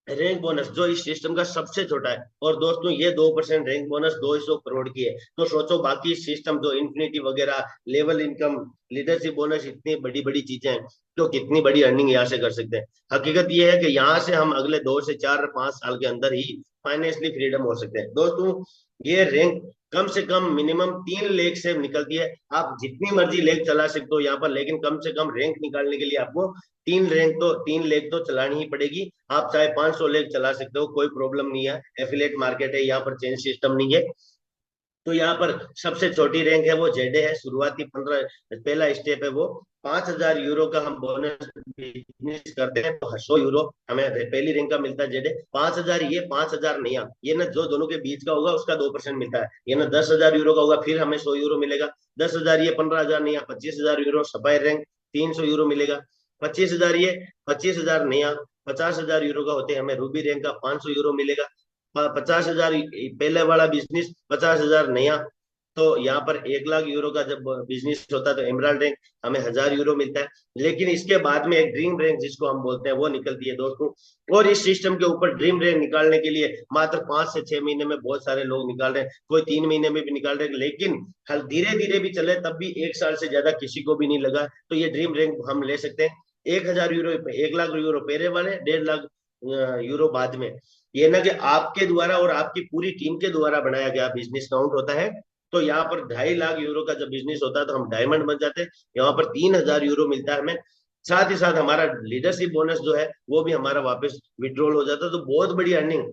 रैंक बोनस जो इस सिस्टम का सबसे छोटा है, और दोस्तों ये 2% रैंक बोनस 200 करोड़ की है। तो सोचो बाकी सिस्टम जो इन्फिनिटी वगैरह, लेवल इनकम, लीडरशिप बोनस, इतनी बड़ी बड़ी चीजें हैं, तो कितनी बड़ी अर्निंग यहाँ से कर सकते हैं। हकीकत ये है कि यहाँ से हम अगले 2 से 4 5 साल के अंदर ही फाइनेंशियली फ्रीडम हो सकते हैं। दोस्तों ये रैंक कम से कम मिनिमम 3 लेख से निकलती है। आप जितनी मर्जी लेख चला सकते हो यहाँ पर, लेकिन कम से कम रैंक निकालने के लिए आपको 3 लेख तो चलानी ही पड़ेगी। आप चाहे 500 लेख चला सकते हो, कोई प्रॉब्लम नहीं है। एफिलेट मार्केट है, यहाँ पर चेंज सिस्टम नहीं है। तो यहाँ पर सबसे छोटी रैंक है वो जेडे है, शुरुआती 15, पहला स्टेप है वो 5,000 यूरो का हम बोनस बिजनेस करते हैं तो 100 यूरो हमें पहली रैंक का मिलता है। जेडे 5,000, ये 5,000 नहीं, ये ना जो दोनों के बीच का होगा उसका 2% मिलता है। ये ना 10,000 यूरो का होगा फिर हमें 100 यूरो मिलेगा। 10,000 ये 15,000 नहीं, 25,000 यूरो सफाई रैंक 300 यूरो मिलेगा। 25,000 ये 25,000 नहीं, 50,000 यूरो का होते हैं हमें रूबी रैंक का 500 यूरो मिलेगा। 50,000 पहले वाला बिजनेस, 50,000 नया। तो यहाँ पर 1 लाख यूरो का जब बिजनेस होता है तो एमराल्ड रैंक हमें 1,000 यूरो मिलता है। लेकिन इसके बाद में एक ड्रीम रैंक जिसको हम बोलते हैं वो निकलती है दोस्तों। और इस सिस्टम के ऊपर ड्रीम रैंक निकालने के लिए मात्र 5 से 6 महीने में बहुत सारे लोग निकाल रहे हैं, कोई 3 महीने में भी निकाल रहे हैं। लेकिन हल धीरे धीरे भी चले तब भी 1 साल से ज्यादा किसी को भी नहीं लगा। तो ये ड्रीम रैंक हम ले सकते हैं। 1,000 यूरो, 1 लाख यूरो पहले वाले, 1.5 लाख यूरो बाद में। ये ना कि आपके द्वारा और आपकी पूरी टीम के द्वारा बनाया गया बिजनेस काउंट होता है। तो यहाँ पर 2.5 लाख यूरो का जब बिजनेस होता है तो हम डायमंड बन जाते हैं। यहाँ पर 3,000 यूरो मिलता है हमें। साथ ही साथ हमारा लीडरशिप बोनस जो है वो भी हमारा वापस विड्रॉल हो जाता है। तो बहुत बड़ी अर्निंग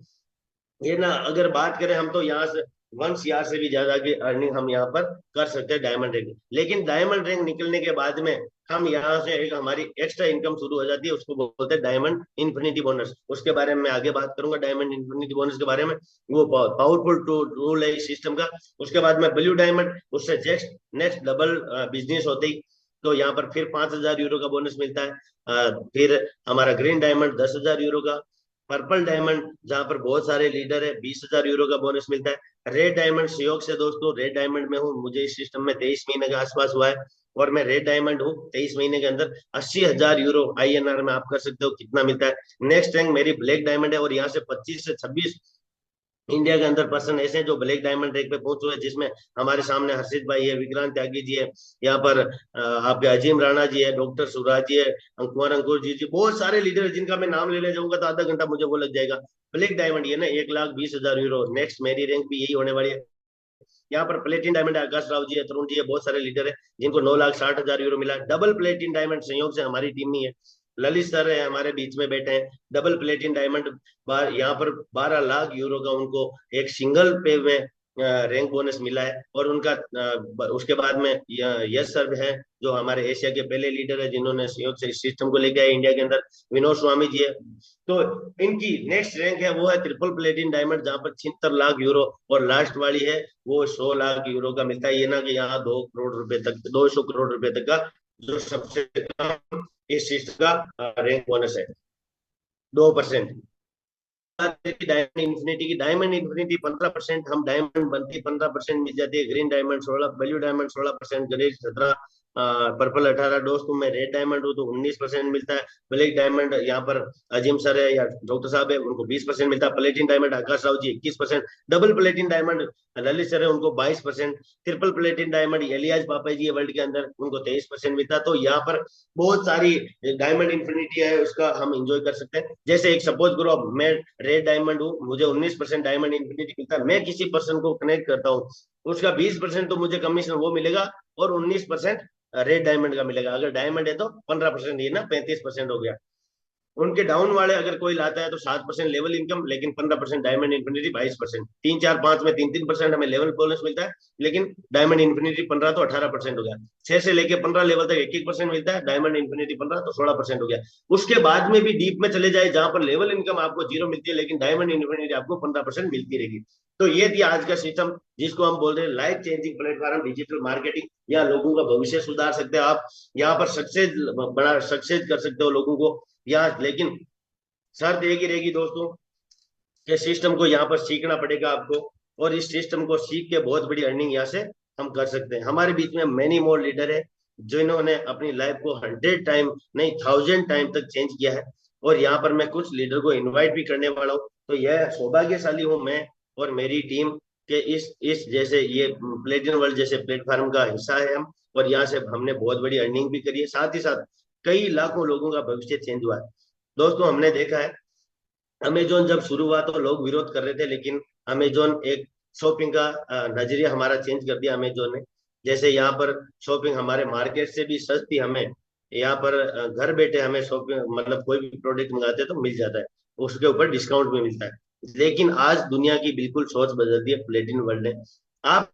ये ना, अगर बात करें हम तो यहाँ से 1 CR से भी ज्यादा की अर्निंग हम यहाँ पर कर सकते हैं डायमंड रैंक। लेकिन डायमंड रैंक निकलने के बाद में हम यहाँ से एक हमारी एक्स्ट्रा इनकम शुरू हो जाती है, उसको बोलते हैं डायमंड इन्फिनिटी बोनस। उसके बारे में मैं आगे बात करूंगा, डायमंड इन्फिनिटी बोनस के बारे में। वो पावरफुल रूल है इस सिस्टम का। उसके बाद में ब्लू डायमंड, उससे नेक्स्ट नेक्स्ट डबल बिजनेस होते ही तो यहाँ पर फिर 5,000 यूरो का बोनस मिलता है। फिर हमारा ग्रीन डायमंड 10,000 यूरो का। पर्पल डायमंड जहां पर बहुत सारे लीडर है 20,000 यूरो का बोनस मिलता है। रेड डायमंड सहयोग से दोस्तों, रेड डायमंड में हूँ, मुझे इस सिस्टम में 23 महीने के आसपास हुआ है और मैं रेड डायमंड हूँ। 23 महीने के अंदर 80,000 यूरो INR में आप कर सकते हो कितना मिलता है। नेक्स्ट रैंक मेरी ब्लैक डायमंड है और यहाँ से 25 से 26 इंडिया के अंदर पर्सन ऐसे हैं जो ब्लैक डायमंड रैंक पे पहुंचे हुए हैं, जिसमें हमारे सामने हर्षित भाई है, विक्रांत त्यागी जी है, यहाँ पर आपके अजीम राणा जी है, डॉक्टर सुराज जी है, कुंवर अंकुर जी, बहुत सारे लीडर हैं जिनका मैं नाम लेने जाऊंगा तो आधा घंटा मुझे वो लग जाएगा। ब्लैक डायमंड ये ना 1,20,000 यूरो, नेक्स्ट मेरी रैंक भी यही होने वाली है। यहाँ पर प्लेटिन डायमंड आकाश राव जी है, तरुण जी है, बहुत सारे लीडर है जिनको 9,60,000 यूरो मिला है। डबल प्लेटिन डायमंड संयोग से हमारी टीम नहीं है, ललित सर है हमारे बीच में बैठे हैं। डबल प्लेटिन डायमंड यहाँ पर 12 लाख यूरो का उनको एक सिंगल पे में रैंक बोनस मिला है। और उनका उसके बाद में यश सर है जो हमारे एशिया के पहले लीडर है जिन्होंने संयोग से इस सिस्टम को लेके आए इंडिया के अंदर, विनोद स्वामी जी है। तो इनकी नेक्स्ट रैंक है वो है ट्रिपल प्लेटिन डायमंड, जहां पर 76 लाख यूरो। और लास्ट वाली है वो 100 लाख यूरो का मिलता है। ये ना कि यहाँ 2 करोड़ रुपए तक, 200 करोड़ रुपए तक का जो सबसे कम इस सिस्टम का रैंक बोनस है, 2%। डायमंड इन्फिनिटी 15%, हम डायमंड बनती 15% मिल जाती है। Green diamond 16, blue diamond 16%, Ganesh 17, purple 18। दोस्तों मैं रेड डायमंड हूँ तो 19% मिलता है। ब्लैक डायमंड यहाँ पर अजीम सर है या डॉक्टर साहब है, उनको 20% मिलता है। प्लेटिन डायमंड आकाश Rao ji 21%। Double प्लेटिन diamond Lalit sir है, उनको 22%। ट्रिपल प्लेटिन डायमंड एलियाज पापा जी है वर्ल्ड के अंदर, उनको 23% मिलता है। तो यहाँ पर बहुत सारी डायमंड इन्फिनिटी है, उसका हम इंजॉय कर सकते हैं। जैसे एक सपोज करो मैं रेड डायमंड हूँ, मुझे 19% डायमंड इन्फिनिटी मिलता है, मैं किसी पर्सन को कनेक्ट करता हूँ, उसका 20% तो मुझे कमीशन वो मिलेगा और 19% रेड डायमंड का मिलेगा। अगर डायमंड है तो 15%, ये ना 35% हो गया। उनके डाउन वाले अगर कोई लाता है तो 7% लेवल इनकम, लेकिन 15% डायमंड इन्फिनिटी, 22%, 3 4 5 में 3 3% हमें लेवल बोनस मिलता है, लेकिन डायमंड इन्फिनिटी 15 तो 18% हो गया। 6 से लेके 15 लेवल तक 1 1% मिलता है, डायमंड इन्फिनिटी 15 तो 16% हो गया। उसके बाद में भी डीप में चले जाए जहां पर लेवल इनकम आपको 0 मिलती है, लेकिन डायमंड इन्फिनिटी आपको 15% मिलती रहेगी। तो ये थी आज का सिस्टम, जिसको हम बोल रहे हैं life changing platform digital marketing. या लोगों का भविष्य सुधार सकते हैं आप, यहाँ पर सक्सेस कर सकते हो लोगों को। या लेकिन शर्त एक ही रहेगी दोस्तों, कि सिस्टम को यहाँ पर सीखना पड़ेगा आपको, और इस सिस्टम को सीख के बहुत बड़ी अर्निंग यहाँ से हम कर सकते हैं। हमारे बीच में मैनी मोर लीडर है जिन्होंने अपनी लाइफ को 100 टाइम नहीं 1000 टाइम तक चेंज किया है, और यहाँ पर मैं कुछ लीडर को इन्वाइट भी करने वाला हूँ। तो यह सौभाग्यशाली हूँ मैं और मेरी टीम के इस जैसे ये प्लेटिनम वर्ल्ड जैसे प्लेटफॉर्म का हिस्सा है हम, और यहाँ से हमने बहुत बड़ी अर्निंग भी करी है, साथ ही साथ कई लाखों लोगों का भविष्य चेंज हुआ है। दोस्तों हमने देखा है, अमेजोन जब शुरू हुआ तो लोग विरोध कर रहे थे, लेकिन अमेजोन एक शॉपिंग का नजरिया हमारा चेंज कर दिया अमेजोन ने। जैसे यहाँ पर शॉपिंग हमारे मार्केट से भी सस्ती, हमें यहाँ पर घर बैठे हमें शॉपिंग मतलब कोई भी प्रोडक्ट मंगाते हैं तो मिल जाता है, उसके ऊपर डिस्काउंट भी मिलता है। लेकिन आज दुनिया की बिल्कुल सोच बदल दी है प्लेटिन वर्ल्ड ने। आप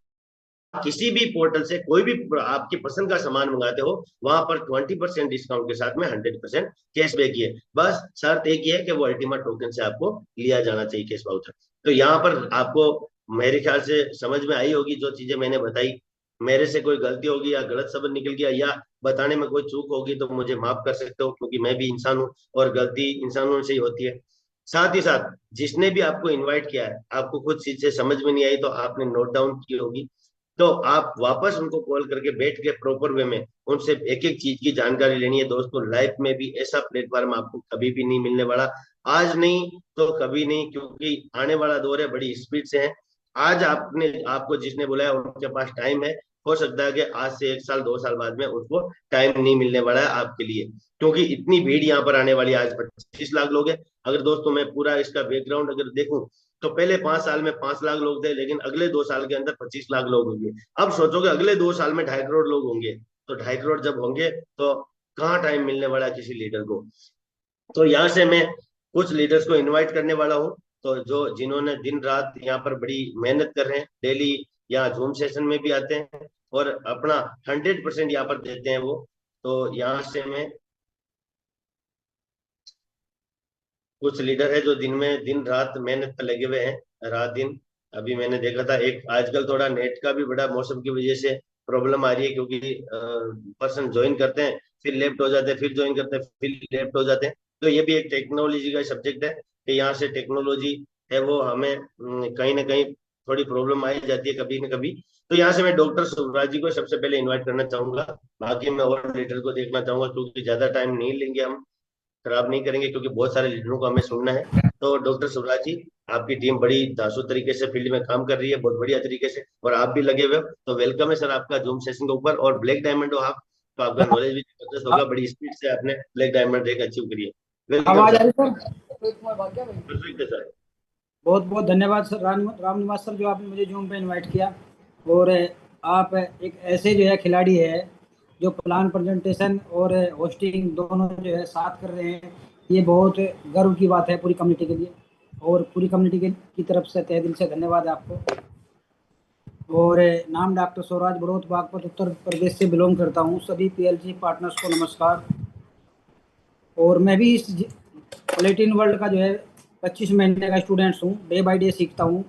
किसी भी पोर्टल से कोई भी आपकी पसंद का सामान मंगाते हो, वहां पर 20% डिस्काउंट के साथ में 100% कैशबैक ही है। बस शर्त एक ही है कि वो अल्टीमेट टोकन से आपको लिया जाना चाहिए कैश वाउचर। तो यहाँ पर आपको मेरे ख्याल से समझ में आई होगी जो चीजें मैंने बताई। मेरे से कोई गलती होगी या गलत शब्द निकल गया या बताने में कोई चूक होगी तो मुझे माफ कर सकते हो, क्योंकि मैं भी इंसान हूँ और गलती इंसानों से ही होती है। साथ ही साथ जिसने भी आपको इनवाइट किया है, आपको कुछ चीजें समझ में नहीं आई तो आपने नोट डाउन की होगी, तो आप वापस उनको कॉल करके बैठ के प्रॉपर वे में उनसे एक एक चीज की जानकारी लेनी है। दोस्तों लाइफ में भी ऐसा प्लेटफॉर्म आपको कभी भी नहीं मिलने वाला, आज नहीं तो कभी नहीं, क्योंकि आने वाला दौर है बड़ी स्पीड से है। आज आपने आपको जिसने बुलाया उनके पास टाइम है, हो सकता है कि आज से 1 साल 2 साल बाद में उसको टाइम नहीं मिलने वाला है आपके लिए, क्योंकि इतनी भीड़ यहाँ पर आने वाली है। आज 25 लाख लोग हैं। अगर दोस्तों मैं पूरा इसका बैकग्राउंड अगर देखूं, तो पहले 5 साल में 5 लाख लोग थे, लेकिन अगले 2 साल के अंदर 25 लाख लोग होंगे। अब सोचो कि अगले 2 साल में 2.5 करोड़ लोग होंगे, तो 2.5 करोड़ जब होंगे तो कहाँ टाइम मिलने वाला है किसी लीडर को। तो यहाँ से मैं कुछ लीडर्स को इनवाइट करने वाला हूँ, तो जो जिन्होंने दिन रात यहाँ पर बड़ी मेहनत कर रहे हैं, डेली यहाँ जूम सेशन में भी आते हैं और अपना 100% यहाँ पर देते हैं वो। तो यहाँ से मैं कुछ लीडर है जो दिन में दिन रात मेहनत पर लगे हुए हैं, रात दिन। अभी मैंने देखा था एक, आजकल थोड़ा नेट का भी बड़ा मौसम की वजह से प्रॉब्लम आ रही है, क्योंकि पर्सन ज्वाइन करते हैं फिर लेफ्ट हो जाते हैं, फिर ज्वाइन करते हैं फिर लेफ्ट हो जाते हैं। तो ये भी एक टेक्नोलॉजी का सब्जेक्ट है कि यहाँ से टेक्नोलॉजी है वो हमें कहीं ना कहीं थोड़ी प्रॉब्लम आ ही जाती है कभी ना कभी। तो यहाँ से मैं डॉक्टर सुभराज जी को सबसे पहले इन्वाइट करना चाहूंगा। बाकी मैं और लीडर को देखना चाहूंगा, क्योंकि ज्यादा टाइम नहीं लेंगे हम, खराब नहीं करेंगे, क्योंकि बहुत सारे लीडरों को हमें सुनना है। तो डॉक्टर सुभराज जी, आपकी टीम बड़ी धांसू तरीके से फील्ड में काम कर रही है, बहुत बढ़िया तरीके से, और आप भी लगे हुए हो, तो वेलकम है सर आपका जूम सेशन के ऊपर। और ब्लैक डायमंड हो आप, तो आपका नॉलेज भी जबरदस्त होगा, बड़ी स्पीड से आपने ब्लैक डायमंड रैंक अचीव करी है। वेलकम आवाज आ सर। रही सर? परफेक्ट है सर। बहुत बहुत धन्यवाद सर, राम निवास सर, जो आपने मुझे जूम पे इनवाइट किया। और आप एक ऐसे जो है खिलाड़ी है जो प्लान प्रेजेंटेशन और होस्टिंग दोनों जो है साथ कर रहे हैं। ये बहुत गर्व की बात है पूरी कम्युनिटी के लिए, और पूरी कम्युनिटी की तरफ से तहे दिल से धन्यवाद आपको। और नाम डॉक्टर स्वराज बड़ौत, बागपत, उत्तर प्रदेश से बिलोंग करता हूँ। सभी पीएलसी पार्टनर्स को नमस्कार। और मैं भी इस प्लेटिन वर्ल्ड का जो है 25 महीने का स्टूडेंट्स हूँ। डे बाय डे सीखता हूँ।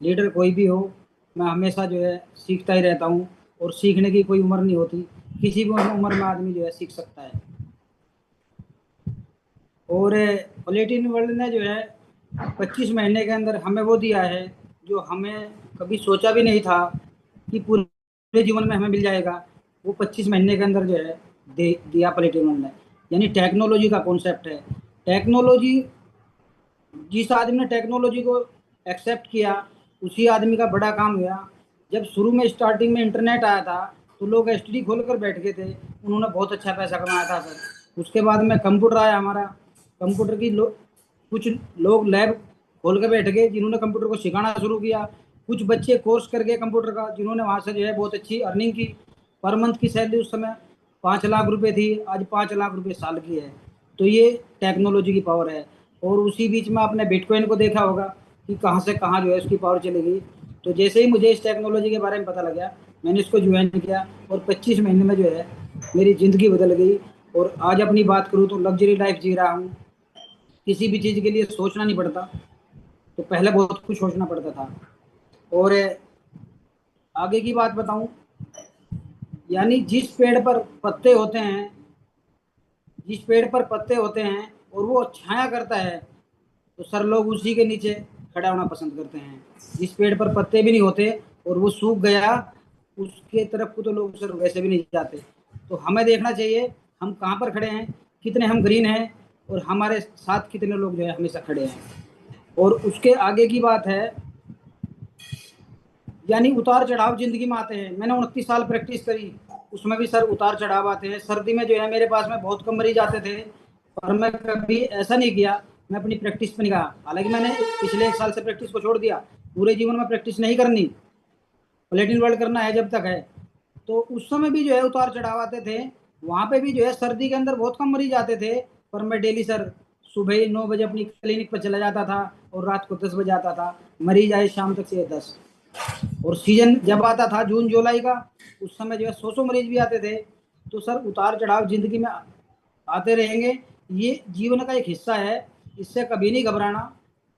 लीडर कोई भी हो, मैं हमेशा जो है सीखता ही रहता हूँ। और सीखने की कोई उम्र नहीं होती, किसी भी उम्र में आदमी जो है सीख सकता है। और प्लेटिन वर्ल्ड ने जो है 25 महीने के अंदर हमें वो दिया है जो हमें कभी सोचा भी नहीं था कि पूरे जीवन में हमें मिल जाएगा। वो 25 महीने के अंदर जो है दिया प्लेटिन वर्ल्ड ने। यानी टेक्नोलॉजी का कॉन्सेप्ट है। टेक्नोलॉजी, जिस आदमी ने टेक्नोलॉजी को एक्सेप्ट किया उसी आदमी का बड़ा काम हुआ। जब शुरू में स्टार्टिंग में इंटरनेट आया था तो लोग एसटीडी खोल कर बैठ गए थे, उन्होंने बहुत अच्छा पैसा कमाया था सर। उसके बाद में कंप्यूटर आया हमारा। कंप्यूटर की कुछ लोग लैब खोल के बैठ गए जिन्होंने कंप्यूटर को सिखाना शुरू किया। कुछ बच्चे कोर्स कर गए कंप्यूटर का, जिन्होंने वहाँ से जो है बहुत अच्छी अर्निंग की। पर मंथ की सैलरी उस समय 5 लाख रुपए थी, आज 5 लाख रुपए साल की है। तो ये टेक्नोलॉजी की पावर है। और उसी बीच में आपने बिटकॉइन को देखा होगा कि कहाँ से कहाँ जो है उसकी पावर चली गई। तो जैसे ही मुझे इस टेक्नोलॉजी के बारे में पता लगा, मैंने इसको ज्वाइन किया और 25 महीने में जो है मेरी ज़िंदगी बदल गई। और आज अपनी बात करूँ तो लग्जरी लाइफ जी रहा हूँ, किसी भी चीज़ के लिए सोचना नहीं पड़ता। तो पहले बहुत कुछ सोचना पड़ता था। और आगे की बात बताऊं, यानी जिस पेड़ पर पत्ते होते हैं और वो छाया करता है, तो सर लोग उसी के नीचे खड़ा होना पसंद करते हैं। जिस पेड़ पर पत्ते भी नहीं होते और वो सूख गया, उसके तरफ को तो लोग सर वैसे भी नहीं जाते। तो हमें देखना चाहिए हम कहाँ पर खड़े हैं, कितने हम ग्रीन हैं, और हमारे साथ कितने लोग जो है हमेशा खड़े हैं। और उसके आगे की बात है, यानी उतार चढ़ाव जिंदगी में आते हैं। मैंने 29 साल प्रैक्टिस करी, उसमें भी सर उतार चढ़ाव आते हैं। सर्दी में जो है मेरे पास में बहुत कम मरीज आते थे, पर मैं कभी ऐसा नहीं किया मैं अपनी प्रैक्टिस पर नहीं कहा। हालांकि मैंने पिछले 1 साल से प्रैक्टिस को छोड़ दिया, पूरे जीवन में प्रैक्टिस नहीं करनी, प्लेटिन वर्ल्ड करना है जब तक है। तो उस समय भी जो है उतार चढ़ाव आते थे। वहां पे भी जो है सर्दी के अंदर बहुत कम मरीज आते थे, पर मैं डेली सर सुबह ही 9 बजे अपनी क्लिनिक पर चला जाता था और रात को 10 बजे आता था। मरीज आए शाम तक से 10। और सीजन जब आता था जून जुलाई का, उस समय जो है 100 मरीज भी आते थे। तो सर उतार चढ़ाव जिंदगी में आते रहेंगे, ये जीवन का एक हिस्सा है। इससे कभी नहीं घबराना,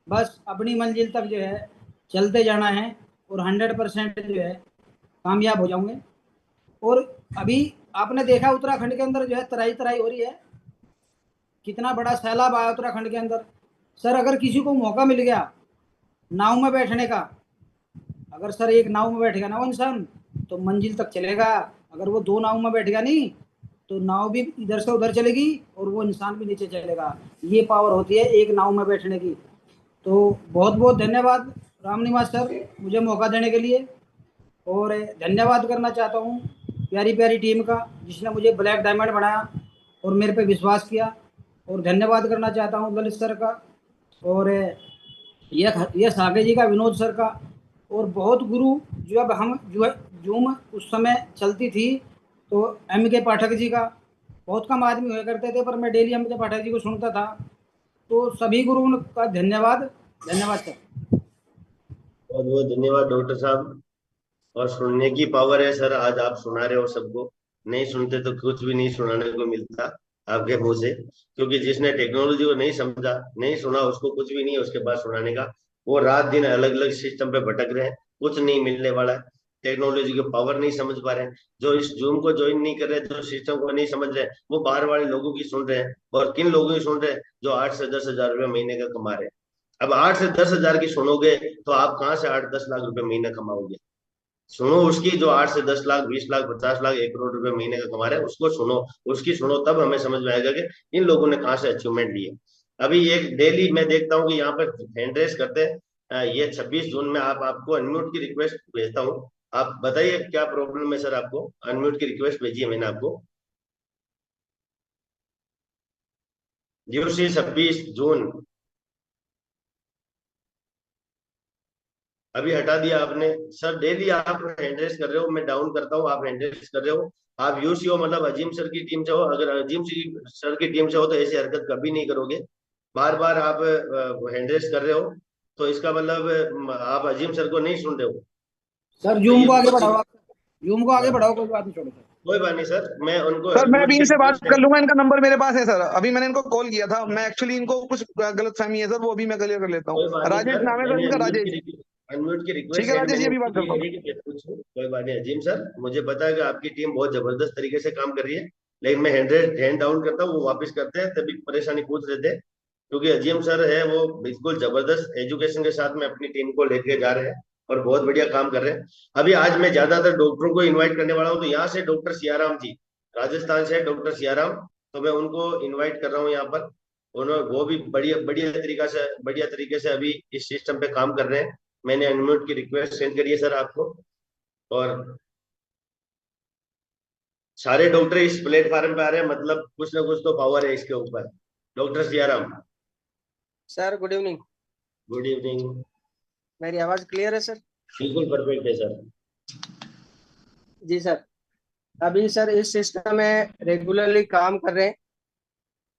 बस अपनी मंजिल तक जो है चलते जाना है और 100% जो है कामयाब हो जाओगे। और अभी आपने देखा उत्तराखंड के अंदर जो है तराई तराई हो रही है, कितना बड़ा सैलाब आया उत्तराखंड के अंदर। सर अगर किसी को मौका मिल गया नाव में बैठने का, अगर सर एक नाव में बैठेगा ना वो इंसान, तो मंजिल तक चलेगा। अगर वो 2 नाव में बैठेगा नहीं, तो नाव भी इधर से उधर चलेगी और वो इंसान भी नीचे चलेगा। ये पावर होती है एक नाव में बैठने की। तो बहुत बहुत धन्यवाद रामनिवास सर मुझे मौका देने के लिए। और धन्यवाद करना चाहता हूँ प्यारी प्यारी टीम का, जिसने मुझे ब्लैक डायमंड बनाया और मेरे पे विश्वास किया। और धन्यवाद करना चाहता हूँ ललित सर का, और यश आगे जी का, विनोद सर का। और बहुत गुरु, जब हम जो जूम उस समय चलती थी, तो एम के पाठक जी का, बहुत कम आदमी हुआ करते थे पर मैं डेली एम के पाठक जी को सुनता था। तो सभी गुरुओं का धन्यवाद। धन्यवाद सर। बहुत बहुत धन्यवाद डॉक्टर साहब। और सुनने की पावर है सर, आज आप सुना रहे हो सबको। नहीं सुनते तो कुछ भी नहीं सुनाने को मिलता आपके मुंह से, क्योंकि जिसने टेक्नोलॉजी को नहीं समझा, नहीं सुना, उसको कुछ भी नहीं है उसके पास सुनाने का। वो रात दिन अलग अलग सिस्टम पे भटक रहे हैं, कुछ नहीं मिलने वाला है। टेक्नोलॉजी की पावर नहीं समझ पा रहे हैं, जो इस जूम को ज्वाइन नहीं कर रहे, जो सिस्टम को नहीं समझ रहे, वो बाहर वाले लोगों की सुन रहे हैं। और किन लोगों की सुन रहे हैं? जो 8 से 10 हजार रुपये महीने का कमा रहे हैं। अब 8 से 10 हजार की सुनोगे तो आप कहाँ से 8-10 लाख रुपए महीना कमाओगे? सुनो उसकी, जो 8 से 10 लाख, 20 लाख, 50 लाख, 1 करोड़ रुपए महीने का कमा रहे हैं, उसको सुनो। उसकी सुनो, तब हमें समझ में आएगा कि इन लोगों ने कहाँ से अचीवमेंट ली है। अभी एक डेली मैं देखता हूँ कि यहाँ पर हैंड रेस करते हैं। ये 26 जून में आपको अनम्यूट की रिक्वेस्ट भेजता हूँ। आप बताइए क्या प्रॉब्लम है सर? आपको अनम्यूट की रिक्वेस्ट भेजी है मैंने आपको। यूसी 26 जून, अभी हटा दिया आपने। सर डेली आप हैंड रेस कर रहे हो, मैं डाउन करता हूँ, आप हैंड रेस कर रहे हो। आप यूसी हो, मतलब अजीम सर की टीम से हो। अगर अजीम सर की टीम से हो तो ऐसी हरकत कभी नहीं करोगे। बार बार आप हैंड रेस कर रहे हो, तो इसका मतलब आप अजीम सर को नहीं सुन रहे हो। सर तो जूम ये को आगे बहुत बढ़ाओ, आप जूम को आगे हाँ, बढ़ाओ, कोई बात नहीं, छोड़ो सर। कोई बात नहीं सर, मैं उनको सर मैं अनम्यूट अभी की इनसे बात रिक्वेस्ट कर है। लूंगा, इनका नंबर मेरे पास है सर। अभी मैंने इनको कॉल किया था, मैं एक्चुअली इनको कुछ गलत फहमी है सर, वो अभी मैं क्लियर कर लेता कोई हूँ। बात नहीं राजेश सर, नाम है सर मैंने इनका, राजेश। अनम्यूट की ठीक रिक्वेस्ट है सेंड राजेश जी, मैंने अभी इनको बात की करता हूँ। है कि मैं पूछूं। कोई बात नहीं अजीम सर, मुझे पता है कि आपकी टीम बहुत जबरदस्त तरीके से काम कर रही है, लेकिन मैं हैंड डाउन करता हूँ, वो वापस करते हैं, तभी परेशानी पूछ रहे थे। क्योंकि अजीम सर है वो बिल्कुल जबरदस्त एजुकेशन के साथ में अपनी टीम को लेके जा रहे हैं और बहुत बढ़िया काम कर रहे हैं। अभी आज मैं ज्यादातर डॉक्टरों को इन्वाइट करने वाला हूँ, तो यहाँ से डॉक्टर सियाराम जी, राजस्थान से डॉक्टर सियाराम, तो मैं उनको इन्वाइट कर रहा हूँ यहाँ पर। उन्होंने वो भी बढ़िया बढ़िया तरीके से अभी इस सिस्टम पे काम कर रहे हैं। मैंने अनम्यूट की रिक्वेस्ट सेंड करी है सर आपको। और सारे डॉक्टर इस प्लेटफॉर्म पे आ रहे हैं, मतलब कुछ ना कुछ तो पावर है इसके ऊपर। Doctor Siyaram, sir good evening. Good evening. मेरी आवाज क्लियर है सर? बिल्कुल परफेक्ट है सर। जी सर। अभी सर इस सिस्टम में रेगुलरली काम कर रहे हैं।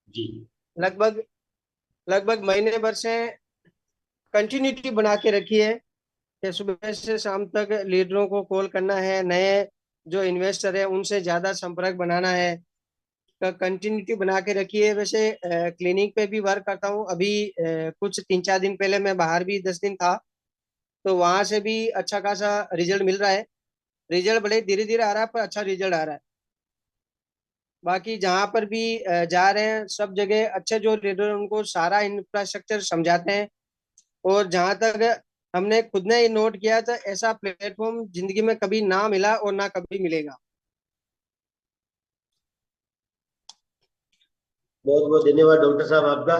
जी लगभग लगभग महीने भर से कंटिन्यूटी बना के रखी है कि सुबह से शाम तक लीडरों को कॉल करना है, नए जो इन्वेस्टर है उनसे ज्यादा संपर्क बनाना है, कंटिन्यूटी बना के रखी है। वैसे क्लिनिक पे भी वर्क करता हूँ अभी। कुछ 3-4 दिन पहले मैं बाहर भी 10 दिन था, तो वहां से भी अच्छा खासा रिजल्ट मिल रहा है। रिजल्ट बड़े धीरे धीरे आ रहा है पर अच्छा रिजल्ट आ रहा है। बाकी जहाँ पर भी जा रहे हैं सब जगह अच्छे जो लीडर उनको सारा इंफ्रास्ट्रक्चर समझाते हैं। और जहाँ तक हमने खुद ने ये नोट किया था, ऐसा प्लेटफॉर्म जिंदगी में कभी ना मिला और ना कभी मिलेगा। बहुत बहुत धन्यवाद डॉक्टर साहब आपका।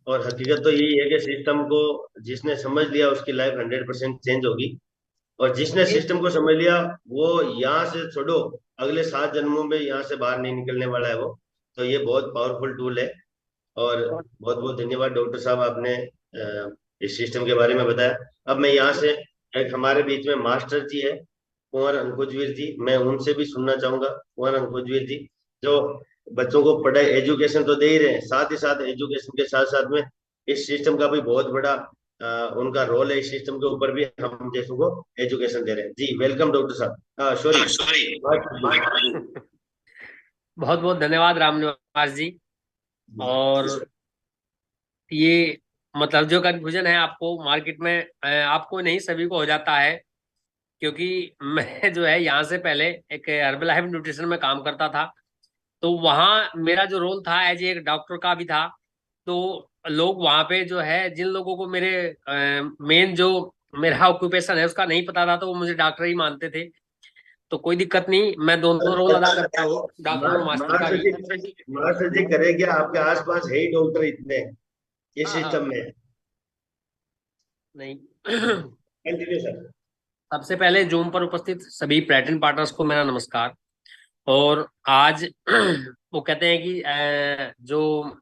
और हकीकत तो यही है कि सिस्टम को जिसने समझ लिया उसकी लाइफ 100% चेंज होगी। और जिसने एक सिस्टम को समझ लिया वो यहाँ से छोड़ो, अगले 7 जन्मों में यहाँ से बाहर नहीं निकलने वाला है वो। तो ये बहुत पावरफुल टूल है। और बहुत बहुत धन्यवाद डॉक्टर साहब, आपने इस सिस्टम के बारे में बताया। अब मैं यहाँ से, एक हमारे बीच में मास्टर जी है कुंवर अंकुजवीर जी, मैं उनसे भी सुनना चाहूंगा। कुंवर अंकुजवीर जी जो बच्चों को पढ़ाई एजुकेशन तो दे ही रहे हैं, साथ ही साथ एजुकेशन के साथ साथ में इस सिस्टम का भी बहुत बड़ा उनका रोल है। इस सिस्टम के ऊपर भी हम जैसों को एजुकेशन दे रहे हैं। जी वेलकम डॉक्टर साहब, सॉरी सॉरी। मास्टर जी। बहुत बहुत धन्यवाद रामनिवास जी। और ये मतलब जो कंफ्यूजन है आपको मार्केट में, आपको नहीं सभी को हो जाता है। क्योंकि मैं जो है यहाँ से पहले एक हर्बल लाइफ न्यूट्रिशन में काम करता था, तो वहाँ मेरा जो रोल था एज एक डॉक्टर का भी था। तो लोग वहाँ पे जो है जिन लोगों को मेरे मेन जो मेरा ऑक्यूपेशन है उसका नहीं पता था, तो वो मुझे डॉक्टर ही मानते थे। तो कोई दिक्कत नहीं, मैं दोनों रोल अदा करता हूँ, डॉक्टर और मास्टर का मास्टर भी। जी, मास्टर जी करे क्या, आपके आसपास है ही डॉक्टर इतने इस हाँ हाँ, सिस्टम में। नहीं। Continue sir. सबसे पहले जूम पर उपस्थित सभी प्लेटिन पार्टनर्स को मेरा नमस्कार। और आज वो कहते हैं कि जो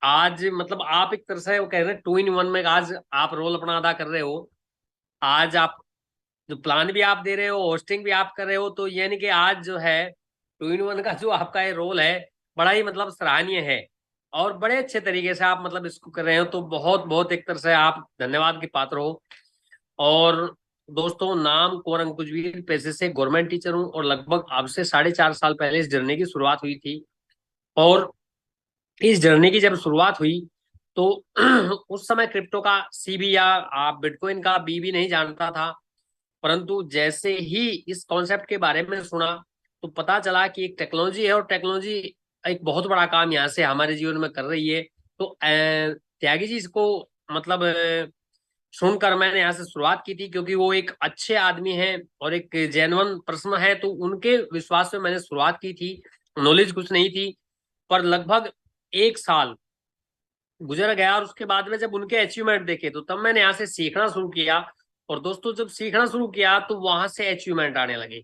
आज मतलब आप एक तरह से वो कह रहे हैं 2 in 1 में आज आप रोल अपना अदा कर रहे हो। आज आप जो प्लान भी आप दे रहे हो, होस्टिंग भी आप कर रहे हो, तो यानी कि आज जो है 2 in 1 का जो आपका ये रोल है बड़ा ही मतलब सराहनीय है। और बड़े अच्छे तरीके से आप मतलब इसको कर रहे हो, तो बहुत बहुत एक तरह से आप धन्यवाद के पात्र हो। और दोस्तों, नाम कुंवर अंकुजवीर, पेशे से गवर्नमेंट टीचर हूँ और लगभग अब से 4.5 साल पहले इस जर्नी की शुरुआत हुई थी। और इस जर्नी की जब शुरुआत हुई तो उस समय क्रिप्टो का सी भी या आप बिटकॉइन का बी भी नहीं जानता था। परंतु जैसे ही इस कॉन्सेप्ट के बारे में सुना तो पता चला कि एक टेक्नोलॉजी है और टेक्नोलॉजी एक बहुत बड़ा काम यहाँ से हमारे जीवन में कर रही है। तो त्यागी जी इसको मतलब सुनकर मैंने यहाँ से शुरुआत की थी, क्योंकि वो एक अच्छे आदमी हैं और एक जेन्युइन पर्सन है, तो उनके विश्वास में मैंने शुरुआत की थी। नॉलेज कुछ नहीं थी, पर लगभग 1 साल गुजर गया और उसके बाद में जब उनके अचीवमेंट देखे तो तब मैंने यहाँ से सीखना शुरू किया। और दोस्तों, जब सीखना शुरू किया तो वहां से अचीवमेंट आने लगे।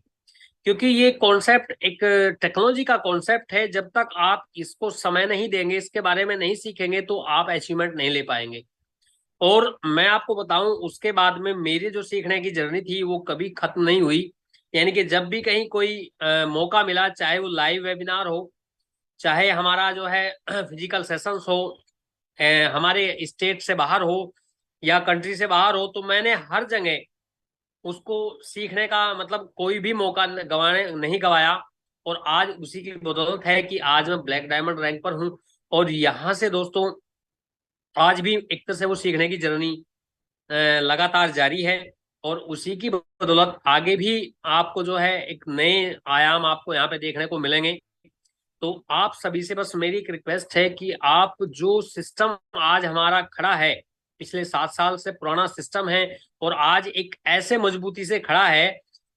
क्योंकि ये कॉन्सेप्ट एक टेक्नोलॉजी का कॉन्सेप्ट है, जब तक आप इसको समय नहीं देंगे, इसके बारे में नहीं सीखेंगे, तो आप अचीवमेंट नहीं ले पाएंगे। और मैं आपको बताऊं, उसके बाद में मेरी जो सीखने की जर्नी थी वो कभी खत्म नहीं हुई। यानी कि जब भी कहीं कोई मौका मिला, चाहे वो लाइव वेबिनार हो, चाहे हमारा जो है फिजिकल सेशंस हो, हमारे स्टेट से बाहर हो या कंट्री से बाहर हो, तो मैंने हर जगह उसको सीखने का मतलब कोई भी मौका गवाने नहीं गवाया। और आज उसी की बदौलत है कि आज मैं ब्लैक डायमंड रैंक पर हूँ। और यहाँ से दोस्तों आज भी एक तरह से वो सीखने की जर्नी लगातार जारी है। और उसी की बदौलत आगे भी आपको जो है एक नए आयाम आपको यहाँ पे देखने को मिलेंगे। तो आप सभी से बस मेरी एक रिक्वेस्ट है कि आप जो सिस्टम आज हमारा खड़ा है, पिछले 7 साल से पुराना सिस्टम है, और आज एक ऐसे मजबूती से खड़ा है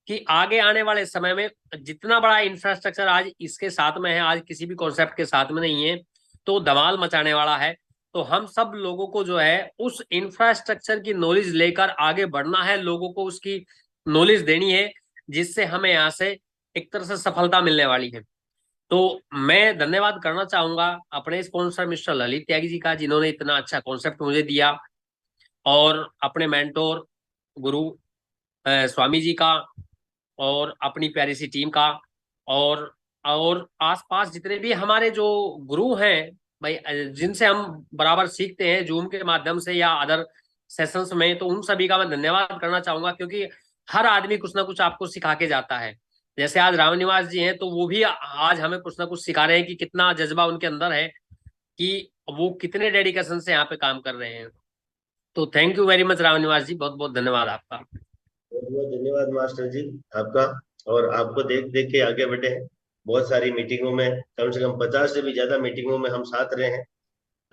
कि आगे आने वाले समय में जितना बड़ा इंफ्रास्ट्रक्चर आज इसके साथ में है, आज किसी भी कॉन्सेप्ट के साथ में नहीं है, तो धमाल मचाने वाला है। तो हम सब लोगों को जो है उस इंफ्रास्ट्रक्चर की नॉलेज लेकर आगे बढ़ना है, लोगों को उसकी नॉलेज देनी है, जिससे हमें यहाँ से एक तरह से सफलता मिलने वाली है। तो मैं धन्यवाद करना चाहूंगा अपने स्पॉन्सर मिस्टर ललित त्यागी जी का, जिन्होंने इतना अच्छा कॉन्सेप्ट मुझे दिया, और अपने मेंटोर गुरु स्वामी जी का, और अपनी प्यारी सी टीम का, और आसपास जितने भी हमारे जो गुरु हैं, भाई जिनसे हम बराबर सीखते हैं जूम के माध्यम से या अदर सेशंस में, तो उन सभी का मैं धन्यवाद करना चाहूंगा, क्योंकि हर आदमी कुछ ना कुछ आपको सिखा के जाता है। जैसे आज रामनिवास जी हैं, तो वो भी आज हमें कुछ ना कुछ सिखा रहे हैं कि कितना जज्बा उनके अंदर है, कि वो कितने डेडिकेशन से यहाँ पे काम कर रहे हैं। तो thank you very much Ramniwas ji, बहुत बहुत धन्यवाद आपका। बहुत बहुत धन्यवाद मास्टर जी आपका। और आपको देख देख के आगे बढ़े हैं। बहुत सारी मीटिंगों में, कम से कम 50 से भी ज्यादा मीटिंगों में हम साथ रहे हैं।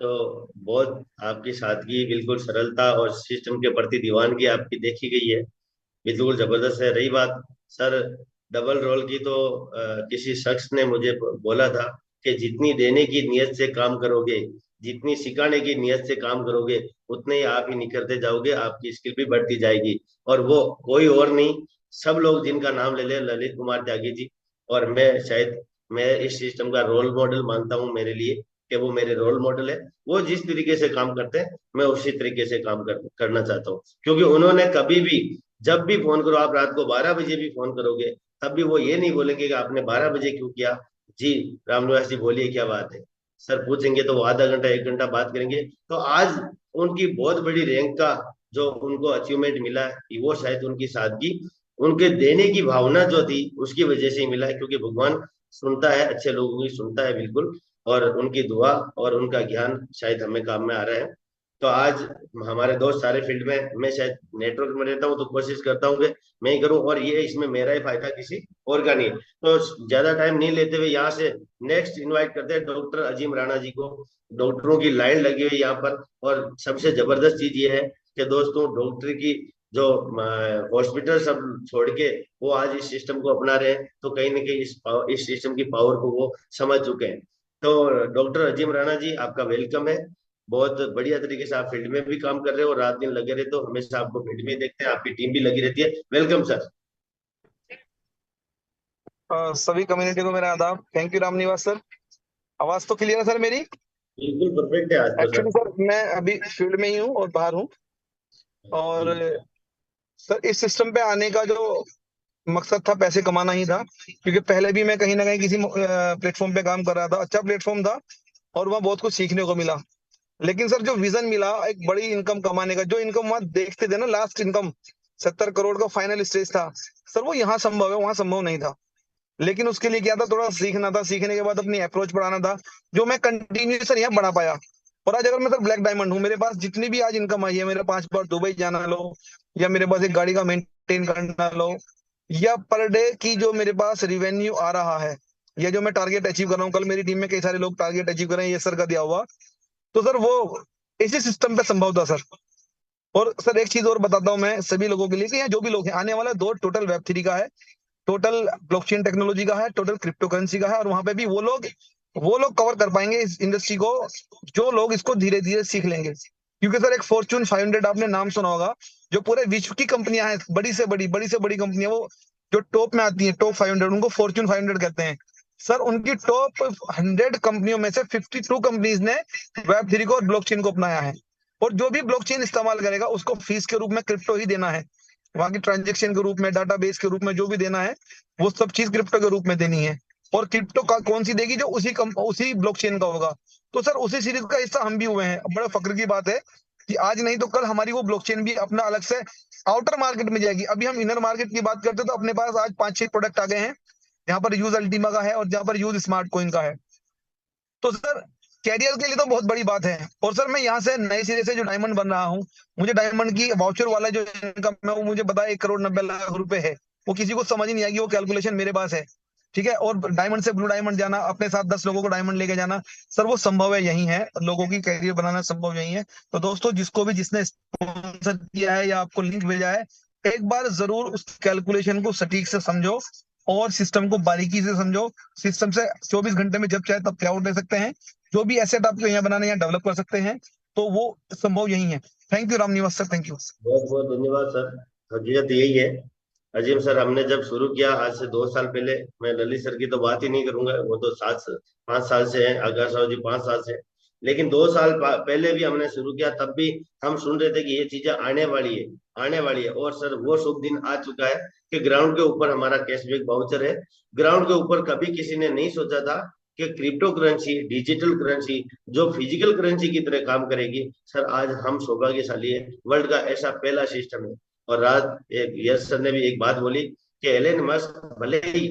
तो बहुत आपकी सादगी, बिल्कुल सरलता और सिस्टम के प्रति दीवानगी आपकी देखी गई है, बिल्कुल जबरदस्त है। रही बात सर डबल रोल की, तो किसी शख्स ने मुझे बोला था कि जितनी देने की नियत से काम करोगे, जितनी सिखाने की नियत से काम करोगे, उतने ही आप ही निखरते जाओगे, आपकी स्किल भी बढ़ती जाएगी। और वो कोई और नहीं, सब लोग जिनका नाम ले ले, ललित कुमार त्यागी जी। और मैं इस सिस्टम का रोल मॉडल मानता हूँ मेरे लिए, कि वो मेरे रोल मॉडल है। वो जिस तरीके से काम करते हैं, मैं उसी तरीके से करना चाहता हूँ। क्योंकि उन्होंने कभी भी, जब भी फोन करो, आप रात को 12 बजे भी फोन करोगे, तब भी वो ये नहीं बोलेंगे कि आपने 12 बजे क्यों किया। जी रामनिवास जी बोलिए क्या बात है। सर पूछेंगे तो वो आधा घंटा 1 घंटा बात करेंगे। तो आज उनकी बहुत बड़ी रैंक का जो उनको अचीवमेंट मिला है, वो शायद उनकी सादगी, उनके देने की भावना जो थी, उसकी वजह से ही मिला है। क्योंकि भगवान सुनता है, अच्छे लोगों की सुनता है बिल्कुल। और उनकी दुआ और उनका ज्ञान शायद हमें काम में आ रहा है। तो आज हमारे दोस्त सारे फील्ड में, मैं शायद नेटवर्क में रहता हूँ तो कोशिश करता हूँ कि मैं ही करूँ, और ये इसमें मेरा ही फायदा, किसी और का नहीं है। तो ज्यादा टाइम नहीं लेते हुए यहाँ से नेक्स्ट इनवाइट करते हैं डॉक्टर अजीम राणा जी को। डॉक्टरों की लाइन लगी हुई है यहाँ पर। और सबसे जबरदस्त चीज ये है कि दोस्तों, डॉक्टर की जो हॉस्पिटल सब छोड़ के वो आज इस सिस्टम को अपना रहे हैं, तो कहीं ना कहीं इस सिस्टम की पावर को वो समझ चुके हैं। तो डॉक्टर अजीम राणा जी, आपका वेलकम है। बहुत बढ़िया तरीके से आप फील्ड में भी काम कर रहे हो, रात दिन लगे रहते हो, हमेशा आपको फील्ड में देखते हैं, आपकी टीम भी लगी रहती है। Welcome sir. सभी कम्युनिटी को मेरा आदाब। Thank you Ramniwas sir. आवाज तो क्लियर है सर मेरी? बिल्कुल परफेक्ट है आज तो सर। एक्चुअली सर मैं अभी फील्ड में ही हूँ और बाहर हूँ। और जी सर इस सिस्टम पे आने का जो मकसद था, पैसे कमाना ही था। क्योंकि पहले भी मैं कहीं ना कहीं किसी प्लेटफॉर्म पे काम कर रहा था, अच्छा प्लेटफॉर्म था और वहाँ बहुत कुछ सीखने को मिला। लेकिन सर जो विजन मिला एक बड़ी इनकम कमाने का, जो इनकम वहां देखते थे ना, लास्ट इनकम 70 करोड़ का फाइनल स्टेज था सर, वो यहाँ संभव है, वहां संभव नहीं था। लेकिन उसके लिए क्या था, थोड़ा सीखना था, सीखने के बाद अपनी अप्रोच बढ़ाना था, जो मैं कंटिन्यू सर यहाँ बढ़ा पाया। और आज अगर मैं सर ब्लैक डायमंड हूँ, मेरे पास जितनी भी आज इनकम आई है, मेरे 5 बार दुबई जाना लो, या मेरे पास एक गाड़ी का मेंटेन करना लो, या पर डे की जो मेरे पास रिवेन्यू आ रहा है, या जो मैं टारगेट अचीव कर रहा हूँ, कल मेरी टीम में कई सारे लोग टारगेट अचीव कर रहे हैं, ये सर का दिया हुआ, तो सर वो इसी सिस्टम पे संभव था सर। और सर एक चीज और बताता हूँ मैं सभी लोगों के लिए, कि यहाँ जो भी लोग हैं, आने वाला दौर टोटल वेब 3 का है, टोटल ब्लॉकचेन टेक्नोलॉजी का है, टोटल क्रिप्टो करेंसी का है। और वहां पे भी वो लोग कवर कर पाएंगे इस इंडस्ट्री को, जो लोग इसको धीरे धीरे सीख लेंगे। क्योंकि सर एक फॉर्च्यून 500 आपने नाम सुना होगा, जो पूरे विश्व की कंपनियां हैं, बड़ी से बड़ी कंपनियां, वो जो टॉप में आती है, टॉप 500, उनको फॉर्च्यून 500 कहते हैं। सर उनकी टॉप 100 कंपनियों में से 52 कंपनीज ने वेब 3 को और ब्लॉकचेन को अपनाया है। और जो भी ब्लॉकचेन इस्तेमाल करेगा उसको फीस के रूप में क्रिप्टो ही देना है, वहां की ट्रांजेक्शन के रूप में, डाटाबेस के रूप में जो भी देना है, वो सब चीज क्रिप्टो के रूप में देनी है। और क्रिप्टो का कौन सी देगी, जो उसी ब्लॉकचेन का होगा। तो सर उसी सीरीज का हिस्सा हम भी हुए हैं। बड़ा फक्र की बात है कि आज नहीं तो कल हमारी वो ब्लॉकचेन भी अपना अलग से आउटर मार्केट में जाएगी। अभी हम इनर मार्केट की बात करते हैं, तो अपने पास आज 5-6 प्रोडक्ट आ गए हैं, जहां पर यूज अल्टीमा का है और जहां पर यूज स्मार्ट कॉइन का है। तो सर कैरियर के लिए तो बहुत बड़ी बात है। और सर मैं यहाँ से नए सिरे से जो डायमंड बन रहा हूँ, मुझे डायमंड की वाउचर वाला जो इनकम है, वो मुझे बताया 1,90,00,000 रुपए है। वो किसी को समझ ही नहीं आएगी, वो कैलकुलेशन मेरे पास है। ठीक है। और डायमंड से ब्लू डायमंड जाना, अपने साथ 10 लोगों को डायमंड लेके जाना, सर वो संभव है, यही है, लोगों की कैरियर बनाना संभव यही है। तो दोस्तों, जिसने स्पॉन्सर किया है या आपको लिंक भेजा है, एक बार जरूर उस कैलकुलेशन को सटीक से समझो और सिस्टम को बारीकी से समझो। सिस्टम से 24 घंटे में जब चाहे तब पे आउट ले सकते हैं। जो भी एसेट आपको यहाँ बनाने, यहाँ डेवलप कर सकते हैं, तो वो संभव यही है। Thank you Ramniwas sir, thank you. बहुत बहुत धन्यवाद सर। हकीकत यही है अजीम सर, हमने जब शुरू किया आज से 2 साल पहले, मैं ललित सर की तो बात ही नहीं करूंगा, वो तो 5 साल से है, आकाश राव जी 5 साल से। लेकिन 2 साल पहले भी हमने शुरू किया, तब भी हम सुन रहे थे कि ये चीजें आने वाली है, आने वाली है। और सर वो शुभ दिन आ चुका है कि ग्राउंड के ऊपर हमारा कैशबैक वाउचर है। ग्राउंड के ऊपर कभी किसी ने नहीं सोचा था कि क्रिप्टो करेंसी, डिजिटल करेंसी जो फिजिकल करेंसी की तरह काम करेगी। सर आज हम सौभाग्यशाली है, वर्ल्ड का ऐसा पहला सिस्टम है। और राज यश सर ने भी एक बात बोली कि एलन मस्क भले ही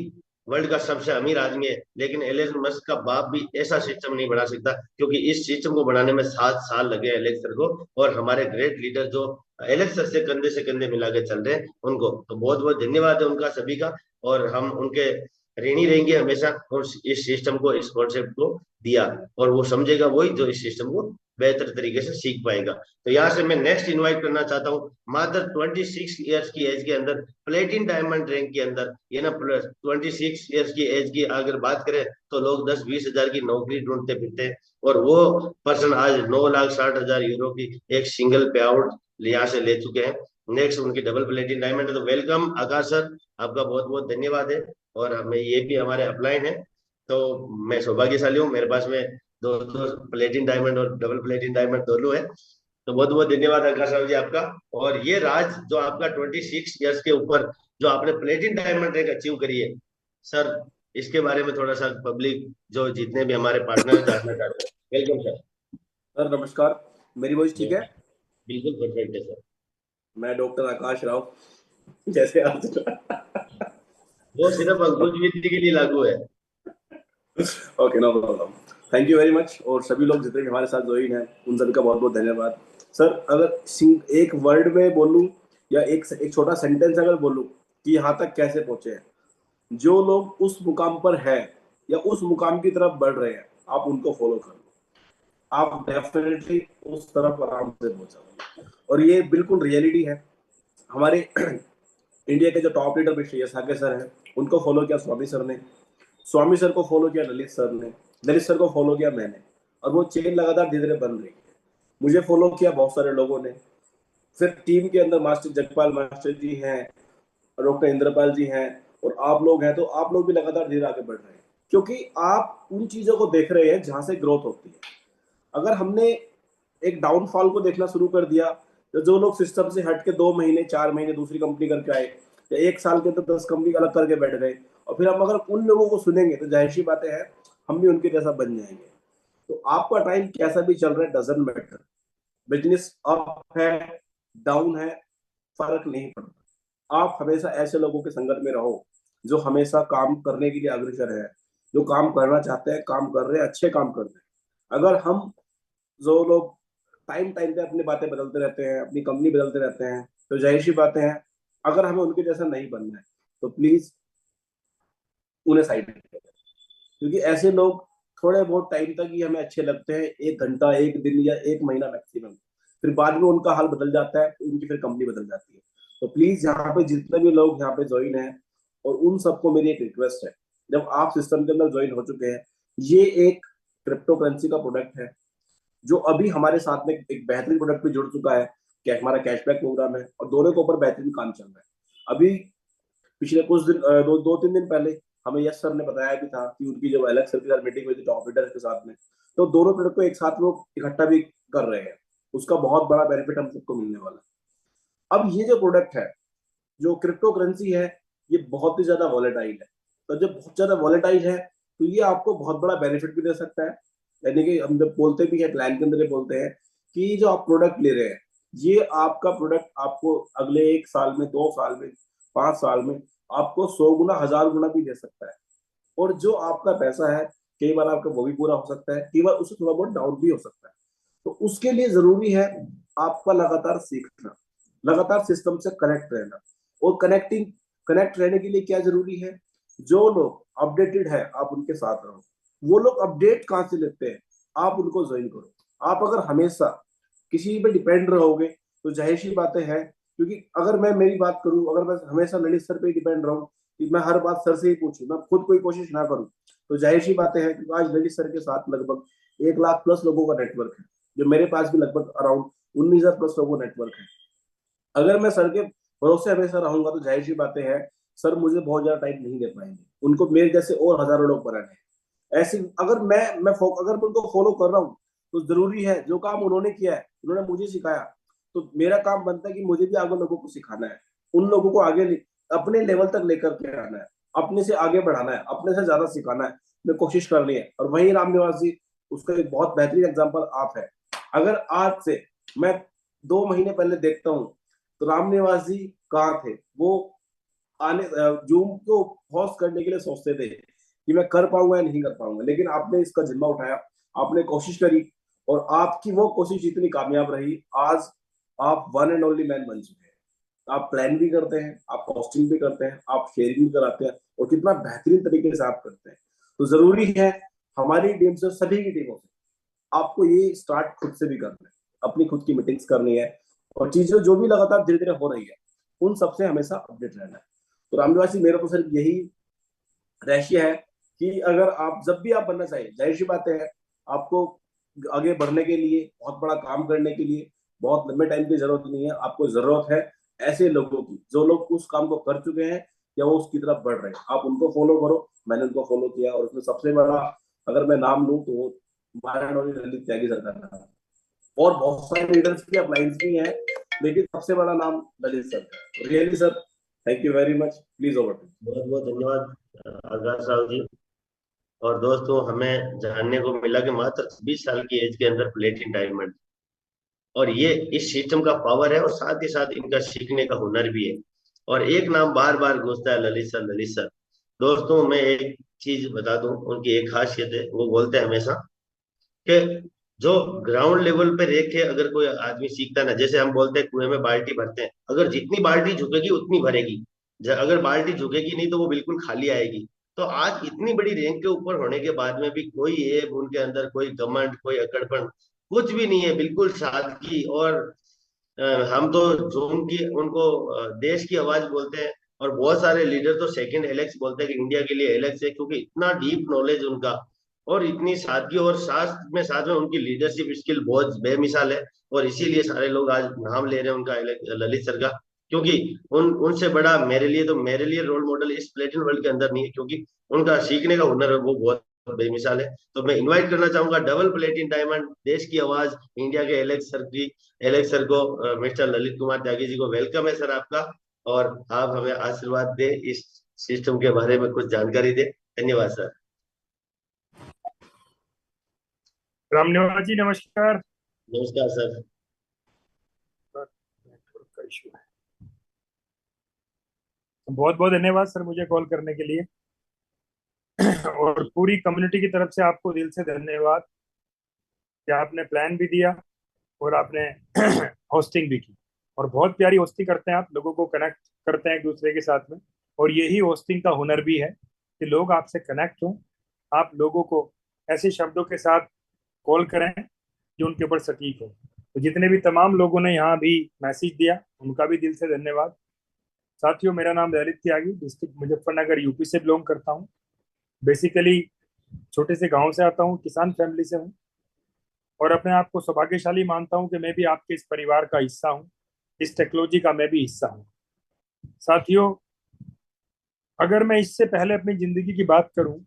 वर्ल्ड का सबसे अमीर आदमी है, लेकिन एलन मस्क का बाप भी ऐसा सिस्टम नहीं बना सकता, क्योंकि इस सिस्टम को बनाने में 7 साल लगे एलेक्स सर को, और हमारे ग्रेट लीडर जो एलेक्स सर से कंधे मिला के चल रहे हैं उनको। तो बहुत बहुत धन्यवाद है उनका सभी का, और हम उनके ऋणी रहेंगे हमेशा। और इस सिस्टम को, इस कॉन्सेप्ट को दिया, और वो समझेगा वही जो इस सिस्टम को बेहतर तरीके से सीख पाएगा। तो यहाँ से मैं नेक्स्ट इनवाइट करना चाहता हूँ, मात्र 26 ईयर्स की एज के अंदर प्लेटिन डायमंड रैंक के अंदर, ये ना 26 ईयर्स की एज की अगर बात करें तो लोग 10-20 हजार की नौकरी ढूंढते फिरते हैं, और वो पर्सन आज 9,60,000 यूरो की एक सिंगल पे आउट यहाँ से ले चुके हैं। नेक्स्ट उनकी डबल प्लेटिन डायमंड है। तो वेलकम आकाश सर, आपका बहुत बहुत धन्यवाद है। और हमें ये भी हमारे अपलाइन है, तो मैं सौभाग्यशाली हूँ, मेरे पास में दो दो प्लेटिन डायमंड और डबल प्लेटिन डायमंड दोनों है। तो बहुत बहुत धन्यवाद आकाश राव जी आपका। और ये राज जो आपका 26 ईयर्स के ऊपर जो आपने प्लेटिन डायमंड रैंक अचीव करी है सर, इसके बारे में थोड़ा सा पब्लिक जो जितने भी हमारे पार्टनर जानना चाहते हैं। Welcome sir. सर नमस्कार, मेरी वॉइस ठीक है? बिल्कुल परफेक्ट है सर। मैं डॉक्टर आकाश राव, जैसे आज वो सिर्फ अंकुश विधि के लिए लागू है। Okay, no problem, thank you very much. और सभी लोग जितने भी हमारे साथ ज्वाइन हैं उन सभी का बहुत बहुत धन्यवाद। सर अगर एक वर्ड में बोलूं या एक छोटा सेंटेंस अगर बोलूं कि यहाँ तक कैसे पहुंचे हैं, जो लोग उस मुकाम पर है या उस मुकाम की तरफ बढ़ रहे हैं, आप उनको फॉलो कर लो, आप डेफिनेटली उस तरफ आराम से पहुंचोगे। और ये बिल्कुल रियलिटी है। हमारे इंडिया के जो टॉप लीडर मिस्टर यशाके सर हैं, उनको फॉलो किया स्वामी सर ने, स्वामी सर को फॉलो किया ललित सर ने, ललित सर को फॉलो किया मैंने, और वो चेन लगातार धीरे धीरे बन रही है। मुझे फॉलो किया बहुत सारे लोगों ने, फिर टीम के अंदर मास्टर जगपाल मास्टर जी हैं, डॉक्टर इंद्रपाल जी हैं, और आप लोग हैं। तो आप लोग भी लगातार धीरे आगे बढ़ रहे हैं, क्योंकि आप उन चीजों को देख रहे हैं जहां से ग्रोथ होती है। अगर हमने एक डाउनफॉल को देखना शुरू कर दिया, तो जो लोग सिस्टम से हट के 2 महीने 4 महीने दूसरी कंपनी करके आए, या 1 साल के अंदर 10 कंपनी अलग करके बैठ गए, और फिर हम अगर उन लोगों को सुनेंगे तो जाहिर सी बातें हैं हम भी उनके जैसा बन जाएंगे। तो आपका टाइम कैसा भी चल रहा है डजंट मैटर, बिजनेस अप है डाउन है फर्क नहीं पड़ता। आप हमेशा ऐसे लोगों के संगत में रहो जो हमेशा काम करने के लिए अग्रसर है, जो काम करना चाहते हैं, काम कर रहे हैं, अच्छे काम कर रहे हैं। अगर हम जो लोग टाइम टाइम पे अपनी बातें बदलते रहते हैं, अपनी कंपनी बदलते रहते हैं, तो जाहिर सी बातें हैं अगर हमें उनके जैसा नहीं बनना है तो प्लीज उन्हें साइड करें, क्योंकि ऐसे लोग थोड़े बहुत टाइम तक ही हमें अच्छे लगते हैं, 1 घंटा 1 दिन या 1 महीना मैक्सिमम, फिर बाद में उनका हाल बदल जाता है, उनकी फिर कंपनी बदल जाती है। तो प्लीज यहाँ पे जितने भी लोग यहाँ पे ज्वाइन है, और उन सबको मेरी एक रिक्वेस्ट है, जब आप सिस्टम के अंदर ज्वाइन हो चुके हैं, ये एक क्रिप्टो करेंसी का प्रोडक्ट है जो अभी हमारे साथ में एक बेहतरीन प्रोडक्ट पे जुड़ चुका है, कि हमारा कैशबैक प्रोग्राम है, और दोनों के ऊपर बेहतरीन काम चल रहा है। अभी पिछले कुछ दिन 2-3 दिन पहले हमें यश सर ने बताया भी था कि उनकी जब एलेक्स सर के साथ मीटिंग हुई थी टॉप लीडर के साथ में, तो दोनों प्रोडक्ट को एक साथ लोग इकट्ठा भी कर रहे हैं, उसका बहुत बड़ा बेनिफिट हम सबको मिलने वाला है। अब ये जो प्रोडक्ट है, जो क्रिप्टो करेंसी है, ये बहुत ही ज्यादा वॉलेटाइल है। तो जब बहुत ज्यादा वॉलेटाइल है तो ये आपको बहुत बड़ा बेनिफिट भी दे सकता है। यानी कि हम जब बोलते भी है प्लान के अंदर ये बोलते हैं कि जो आप प्रोडक्ट ले रहे हैं, ये आपका प्रोडक्ट आपको अगले 1 साल में, 2 साल में, 5 साल में आपको 100 गुना 1000 गुना भी दे सकता है। और जो आपका पैसा है, कई बार आपका वो भी पूरा हो सकता है, कई बार उससे थोड़ा बहुत डाउन भी हो सकता है। तो उसके लिए जरूरी है आपका लगातार सीखना, लगातार सिस्टम से कनेक्ट रहना। और कनेक्ट रहने के लिए क्या जरूरी है, जो लोग अपडेटेड है आप उनके साथ रहो। वो लोग अपडेट कहाँ से लेते हैं, आप उनको ज्वाइन करो। आप अगर हमेशा किसी पे डिपेंड रहोगे तो जाहिर सी बातें हैं, क्योंकि अगर मैं मेरी बात करूं, अगर मैं हमेशा ललित सर पे डिपेंड रहूं कि मैं हर बात सर से ही पूछूं, मैं खुद कोई कोशिश ना करूं, तो जाहिर सी बातें हैं कि आज ललित सर के साथ लगभग 1 लाख प्लस लोगों का नेटवर्क है, जो मेरे पास भी लगभग अराउंड 19,000 प्लस लोगों का नेटवर्क है। अगर मैं सर के भरोसे हमेशा रहूंगा तो जाहिर सी बातें हैं सर मुझे बहुत ज्यादा टाइम नहीं दे पाएंगे, उनको मेरे जैसे और हजारों लोग बनाने हैं। ऐसे अगर मैं उनको फॉलो कर रहा हूँ तो जरूरी है जो काम उन्होंने किया है, उन्होंने मुझे सिखाया, तो मेरा काम बनता है कि मुझे भी आगे लोगों को सिखाना है, उन लोगों को आगे अपने लेवल तक लेकर के आना है, अपने से आगे बढ़ाना है, अपने से ज्यादा सिखाना है। में कोशिश करनी है। और वही रामनिवास जी, उसका एक बहुत बेहतरीन एग्जाम्पल आप है। अगर आज से मैं 2 महीने पहले देखता हूँ तो रामनिवास जी कहाँ थे, वो आने जूम को होस्ट करने के लिए सोचते थे कि मैं कर पाऊंगा या नहीं कर पाऊंगा, लेकिन आपने इसका जिम्मा उठाया, आपने कोशिश करी और आपकी वो कोशिश इतनी कामयाब रही, आज आप वन एंड ओनली मैन बन चुके हैं। आप प्लान भी करते हैं, आप कॉस्टिंग भी करते हैं, आप शेयरिंग भी कराते हैं और कितना बेहतरीन तरीके से आप करते हैं। तो जरूरी है हमारी टीम से, सभी की टीमों से, आपको ये स्टार्ट खुद से भी करना है, अपनी खुद की मीटिंग्स करनी है और चीजें जो भी लगातार धीरे धीरे हो रही है उन सबसे हमेशा अपडेट रहना है। तो रामनिवास जी, मेरा तो सिर्फ यही रहस्य है कि अगर आप जब भी आप बनना चाहिए, जाहिर सी बात है आपको आगे बढ़ने के लिए, बहुत बड़ा काम करने के लिए बहुत लंबे टाइम की जरूरत नहीं है, आपको जरूरत है ऐसे लोगों की जो लोग उस काम को कर चुके हैं या वो उसकी तरफ बढ़ रहे हैं। आप उनको फॉलो करो, मैंने उनको फॉलो किया और उसमें सबसे बड़ा अगर मैं नाम लूं तो वो ललित त्यागी सर का नाम है। और बहुत सारे लीडर्स की अपलाइंस भी हैं, लेकिन सबसे बड़ा नाम ललित सर का। Really sir, thank you very much, please over to. बहुत बहुत धन्यवाद आकाश राव जी। और दोस्तों, हमें जानने को मिला कि मात्र 20 साल की एज के अंदर प्लेटिन डायमंड, और ये इस सिस्टम का पावर है और साथ ही साथ इनका सीखने का हुनर भी है। और एक नाम बार बार गूंजता है, ललित सर, ललित सर। दोस्तों, मैं एक चीज बता दूं, उनकी एक खासियत है, वो बोलते हैं हमेशा कि जो ग्राउंड लेवल पे रह के अगर कोई आदमी सीखता है ना, जैसे हम बोलते हैं कुएं में बाल्टी भरते हैं, अगर जितनी बाल्टी झुकेगी उतनी भरेगी, अगर बाल्टी झुकेगी नहीं तो वो बिल्कुल खाली आएगी। तो आज इतनी बड़ी रैंक के ऊपर होने के बाद में भी कोई ऐब उनके अंदर, कोई घमंड, कोई अकड़पन कुछ भी नहीं है, बिल्कुल सादगी। और हम तो जून की उनको देश की आवाज बोलते हैं। और बहुत सारे लीडर तो सेकंड एलेक्स बोलते हैं कि इंडिया के लिए एलेक्स है, क्योंकि इतना डीप नॉलेज उनका और इतनी सादगी, और साथ में उनकी लीडरशिप स्किल बहुत बेमिसाल है। और इसीलिए सारे लोग आज नाम ले रहे हैं उनका, ललित सर का। क्योंकि उनसे बड़ा मेरे लिए रोल मॉडल इस प्लेटिन वर्ल्ड के अंदर नहीं है, क्योंकि उनका सीखने का हुनर है वो बहुत बेमिसाल है। तो मैं इनवाइट करना चाहूंगा डबल प्लेटिन डायमंड, देश की आवाज, इंडिया के एलेक्स सर को, मिस्टर ललित कुमार त्यागी जी को वेलकम है सर आपका। और आप हमें आशीर्वाद दें, इस सिस्टम के बारे में कुछ जानकारी दें। धन्यवाद सर। रामनिवास जी नमस्कार। नमस्कार सर। बहुत बहुत धन्यवाद सर मुझे कॉल करने के लिए और पूरी कम्युनिटी की तरफ से आपको दिल से धन्यवाद कि आपने प्लान भी दिया और आपने होस्टिंग भी की। और बहुत प्यारी होस्टिंग करते हैं आप, लोगों को कनेक्ट करते हैं एक दूसरे के साथ में। और यही होस्टिंग का हुनर भी है कि लोग आपसे कनेक्ट हों, आप लोगों को ऐसे शब्दों के साथ कॉल करें जो उनके ऊपर सटीक हो। तो जितने भी तमाम लोगों ने यहाँ भी मैसेज दिया उनका भी दिल से धन्यवाद। साथियों, मेरा नाम ललित त्यागी, डिस्ट्रिक्ट मुजफ्फरनगर, यूपी से बिलोंग करता हूँ। बेसिकली छोटे से गांव से आता हूँ, किसान फैमिली से हूँ और अपने आप को सौभाग्यशाली मानता हूँ कि मैं भी आपके इस परिवार का हिस्सा हूँ, इस टेक्नोलॉजी का मैं भी हिस्सा हूँ। साथियों, अगर मैं इससे पहले अपनी जिंदगी की बात करूं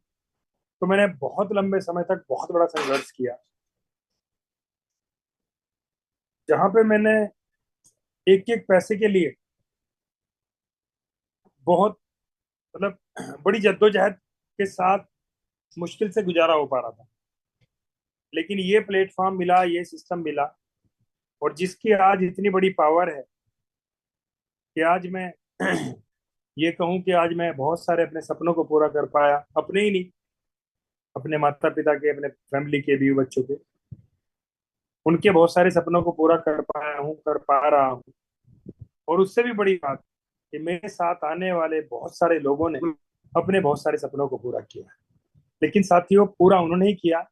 तो मैंने बहुत लंबे समय तक बहुत बड़ा संघर्ष किया, जहां पे मैंने एक एक पैसे के लिए बहुत मतलब बड़ी जद्दोजहद के साथ मुश्किल से गुजारा हो पा रहा था। लेकिन ये प्लेटफॉर्म मिला, ये सिस्टम मिला, और जिसकी आज इतनी बड़ी पावर है कि आज मैं ये कहूं कि आज मैं बहुत सारे अपने सपनों को पूरा कर पाया, अपने ही नहीं, अपने माता पिता के, अपने फैमिली के भी, बच्चों के, उनके बहुत सारे सपनों को पूरा कर पाया हूँ, कर पा रहा हूँ। और उससे भी बड़ी बात कि मेरे साथ आने वाले बहुत सारे लोगों ने अपने बहुत सारे सपनों को पूरा किया। लेकिन साथियों, पूरा उन्होंने ही किया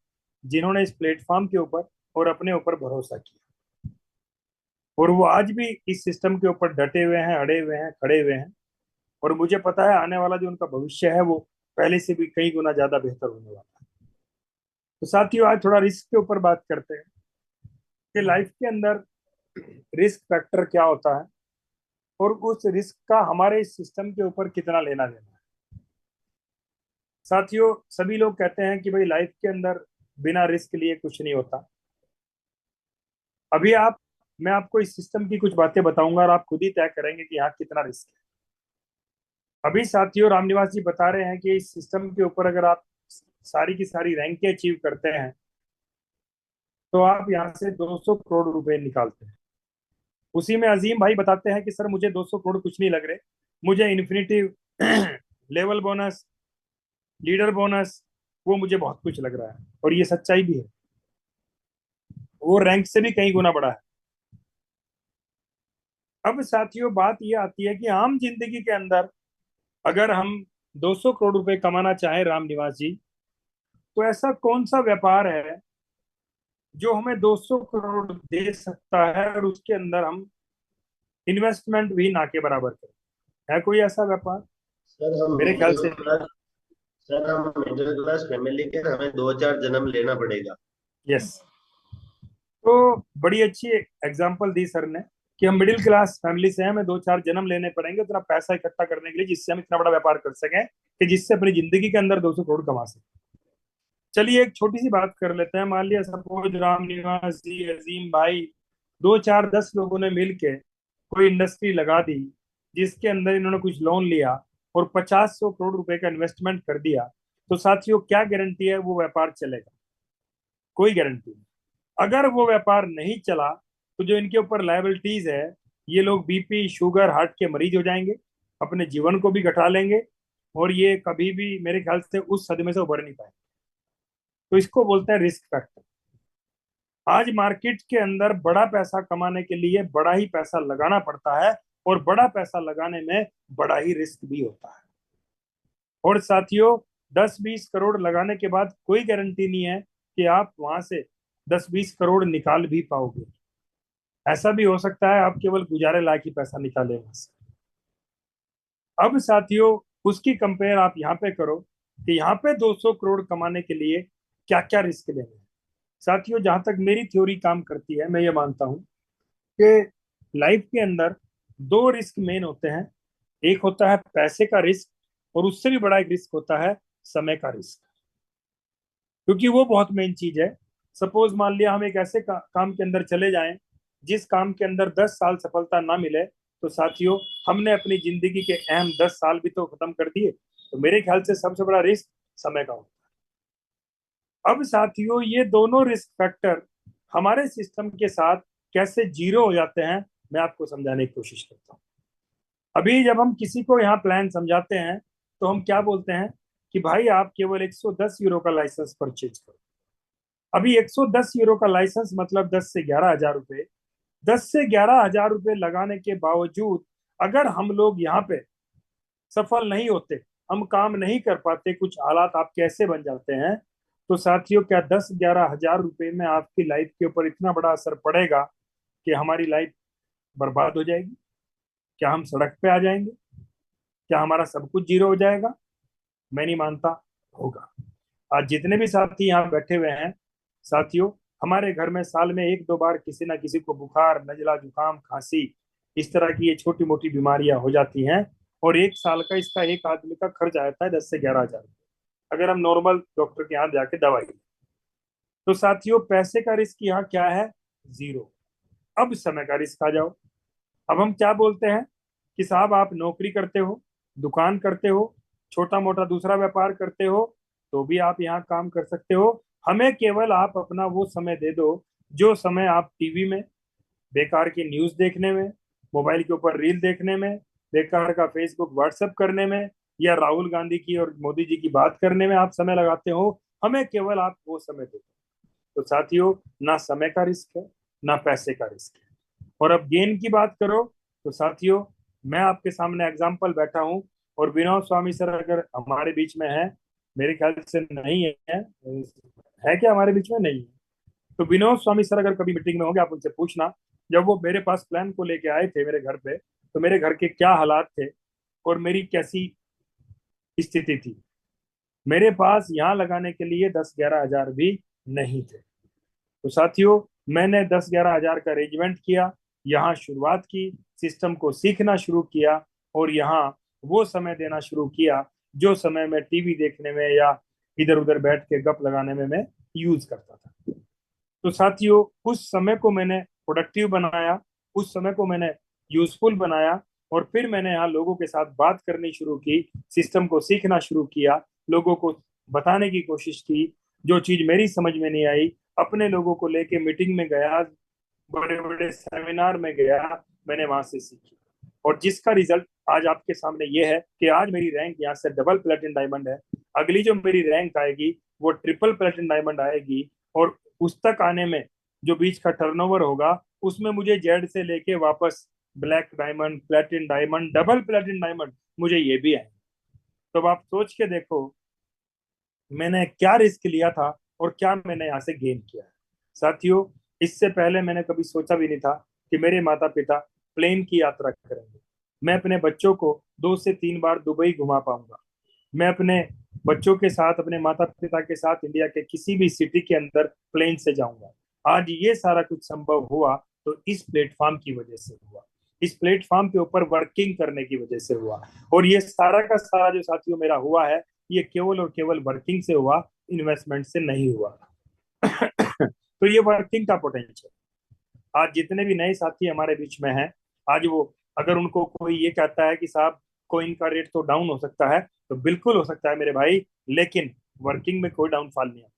जिन्होंने इस प्लेटफॉर्म के ऊपर और अपने ऊपर भरोसा किया, और वो आज भी इस सिस्टम के ऊपर डटे हुए हैं, अड़े हुए हैं, खड़े हुए हैं। और मुझे पता है आने वाला जो उनका भविष्य है वो पहले से भी कई गुना ज्यादा बेहतर होने वाला है। तो साथियों, आज थोड़ा रिस्क के ऊपर बात करते हैं कि लाइफ के अंदर रिस्क फैक्टर क्या होता है और उस रिस्क का हमारे इस सिस्टम के ऊपर कितना लेना देना है। साथियों, सभी लोग कहते हैं कि भाई लाइफ के अंदर बिना रिस्क लिए कुछ नहीं होता। अभी मैं आपको इस सिस्टम की कुछ बातें बताऊंगा और आप खुद ही तय करेंगे कि यहाँ कितना रिस्क है। अभी साथियों, रामनिवास जी बता रहे हैं कि इस सिस्टम के ऊपर अगर आप सारी की सारी रैंकें अचीव करते हैं तो आप यहाँ से 200 करोड़ रुपए निकालते हैं। उसी में अजीम भाई बताते हैं कि सर मुझे 200 करोड़ कुछ नहीं लग रहे, मुझे infinitive level bonus, leader bonus, वो मुझे बहुत कुछ लग रहा है। और ये सच्चाई भी है, वो रैंक से भी कई गुना बड़ा है। अब साथियों बात ये आती है कि आम जिंदगी के अंदर अगर हम 200 करोड़ रुपए कमाना चाहें रामनिवास जी, तो ऐसा कौन सा व्यापार है जो हमें 200 करोड़ दे सकता है और उसके अंदर हम इन्वेस्टमेंट भी ना के बराबर करें? है कोई ऐसा व्यापार? सर हम मेरे ख्याल से मिडिल क्लास फैमिली के, हमें 2-4 जन्म लेना पड़ेगा। यस। तो बड़ी अच्छी एग्जांपल दी सर ने कि हम मिडिल क्लास फैमिली से हैं, हमें 2-4 जन्म लेने पड़ेंगे उतना पैसा इकट्ठा करने के लिए, जिससे हम इतना बड़ा व्यापार कर सकें कि जिससे अपनी जिंदगी के अंदर 200 करोड़ कमा सकें। चलिए एक छोटी सी बात कर लेते हैं। मान लिया सपोज रामनिवास जी, अजीम भाई, 2-4-10 लोगों ने मिलके कोई इंडस्ट्री लगा दी जिसके अंदर इन्होंने कुछ लोन लिया और 50-100 करोड़ रुपए का इन्वेस्टमेंट कर दिया, तो साथियों क्या गारंटी है वो व्यापार चलेगा? कोई गारंटी नहीं। अगर वो व्यापार नहीं चला तो जो इनके ऊपर लायबिलिटीज है, ये लोग बीपी, शुगर, हार्ट के मरीज हो जाएंगे, अपने जीवन को भी घटा लेंगे और ये कभी भी मेरे ख्याल से उस सदमे से उभर नहीं पाएंगे। तो इसको बोलते हैं रिस्क फैक्टर। आज मार्केट के अंदर बड़ा पैसा कमाने के लिए बड़ा ही पैसा लगाना पड़ता है और बड़ा पैसा लगाने में बड़ा ही रिस्क भी होता है। और साथियों 10-20 करोड़ लगाने के बाद कोई गारंटी नहीं है कि आप वहां से 10-20 करोड़ निकाल भी पाओगे। ऐसा भी हो सकता है आप केवल गुजारे लायक ही पैसा निकाले वहां से। अब साथियों उसकी कंपेयर आप यहाँ पे करो कि यहाँ पे 200 करोड़ कमाने के लिए क्या क्या रिस्क लेने हैं। साथियों जहां तक मेरी थ्योरी काम करती है, मैं ये मानता हूं कि लाइफ के अंदर 2 रिस्क मेन होते हैं। एक होता है पैसे का रिस्क और उससे भी बड़ा एक रिस्क होता है समय का रिस्क, क्योंकि वो बहुत मेन चीज है। सपोज मान लिया हम एक ऐसे काम के अंदर चले जाएं जिस काम के अंदर 10 साल सफलता ना मिले, तो साथियों हमने अपनी जिंदगी के अहम 10 साल भी तो खत्म कर दिए। तो मेरे ख्याल से सबसे बड़ा रिस्क समय का होता है। अब साथियों ये दोनों रिस्क फैक्टर हमारे सिस्टम के साथ कैसे जीरो हो जाते हैं, मैं आपको समझाने की कोशिश करता हूँ। अभी जब हम किसी को यहाँ प्लान समझाते हैं तो हम क्या बोलते हैं कि भाई आप केवल 110 यूरो का लाइसेंस परचेज करो। अभी 110 यूरो का लाइसेंस मतलब 10 से 11 हजार रुपए। 10 से 11 हजार रुपए लगाने के बावजूद अगर हम लोग यहाँ पे सफल नहीं होते, हम काम नहीं कर पाते, कुछ हालात आपके ऐसे बन जाते हैं, तो साथियों क्या 10-11 हजार रुपए में आपकी लाइफ के ऊपर इतना बड़ा असर पड़ेगा कि हमारी लाइफ बर्बाद हो जाएगी? क्या हम सड़क पे आ जाएंगे? क्या हमारा सब कुछ जीरो हो जाएगा? मैं नहीं मानता होगा। आज जितने भी साथी यहाँ बैठे हुए हैं साथियों, हमारे घर में साल में 1-2 बार किसी ना किसी को बुखार, नजला, जुकाम, खांसी, इस तरह की ये छोटी मोटी बीमारियां हो जाती हैं और 1 साल का इसका एक आदमी का खर्च आता है 10 से 11 हजार रुपये, अगर हम नॉर्मल डॉक्टर के यहाँ जाके दवाई लें। तो साथियों पैसे का रिस्क यहाँ क्या है? जीरो। अब समय का रिस्क आ जाओ। अब हम क्या बोलते हैं कि साहब आप नौकरी करते हो, दुकान करते हो, छोटा मोटा दूसरा व्यापार करते हो, तो भी आप यहाँ काम कर सकते हो। हमें केवल आप अपना वो समय दे दो जो समय आप टीवी में बेकार की न्यूज देखने में, मोबाइल के ऊपर रील देखने में, बेकार का फेसबुक व्हाट्सएप करने में या राहुल गांधी की और मोदी जी की बात करने में आप समय लगाते हो। हमें केवल आप वो समय दे दो। तो साथियों ना समय का रिस्क है ना पैसे का रिस्क है। और अब गेन की बात करो तो साथियों मैं आपके सामने एग्जाम्पल बैठा हूं और विनोद स्वामी सर अगर हमारे बीच में है, मेरे ख्याल से नहीं है क्या हमारे बीच में? नहीं है। तो विनोद स्वामी सर अगर कभी मीटिंग में होंगे आप उनसे पूछना, जब वो मेरे पास प्लान को लेके आए थे मेरे घर पे, तो मेरे घर के क्या हालात थे और मेरी कैसी स्थिति थी। मेरे पास यहाँ लगाने के लिए 10-11 हजार भी नहीं थे। तो साथियों मैंने 10-11 हजार का अरेंजमेंट किया, यहाँ शुरुआत की, सिस्टम को सीखना शुरू किया और यहाँ वो समय देना शुरू किया जो समय मैं टीवी देखने में या इधर उधर बैठ के गप लगाने में मैं यूज करता था। तो साथियों उस समय को मैंने प्रोडक्टिव बनाया, उस समय को मैंने यूजफुल बनाया और फिर मैंने यहाँ लोगों के साथ बात करनी शुरू की, सिस्टम को सीखना शुरू किया, लोगों को बताने की कोशिश की। जो चीज मेरी समझ में नहीं आई, अपने लोगों को लेके मीटिंग में गया, बड़े बड़े सेमिनार में गया, मैंने वहां से सीखी। और जिसका रिजल्ट आज आपके सामने ये है कि आज मेरी रैंक यहाँ से डबल प्लेटिनम डायमंड है। अगली जो मेरी रैंक आएगी वो ट्रिपल प्लेटिनम डायमंड आएगी, और उस तक आने में जो बीच का टर्नओवर होगा उसमें मुझे जेड से लेके वापस black diamond, platinum diamond, double platinum diamond, मुझे ये भी आए। तो अब आप सोच के देखो मैंने क्या रिस्क लिया था और क्या मैंने यहाँ से गेन किया है। साथियों, इससे पहले मैंने कभी सोचा भी नहीं था कि मेरे माता पिता प्लेन की यात्रा करेंगे। मैं अपने बच्चों को 2 से 3 बार दुबई घुमा पाऊंगा। मैं अपने बच्चों के साथ, अपने माता पिता के साथ इंडिया के किसी भी सिटी के अंदर प्लेन से जाऊंगा। आज ये सारा कुछ संभव हुआ तो इस प्लेटफॉर्म की वजह से हुआ, इस प्लेटफॉर्म के ऊपर वर्किंग करने की वजह से हुआ। और ये सारा का सारा जो साथियों मेरा हुआ है, ये केवल और केवल वर्किंग से हुआ, इन्वेस्टमेंट से नहीं हुआ। तो ये वर्किंग का पोटेंशियल। आज जितने भी नए साथी हमारे बीच में हैं, आज वो अगर उनको कोई ये कहता है कि साहब कोइन का रेट तो डाउन हो सकता है, तो बिल्कुल हो सकता है मेरे भाई, लेकिन वर्किंग में कोई डाउनफॉल नहीं आता।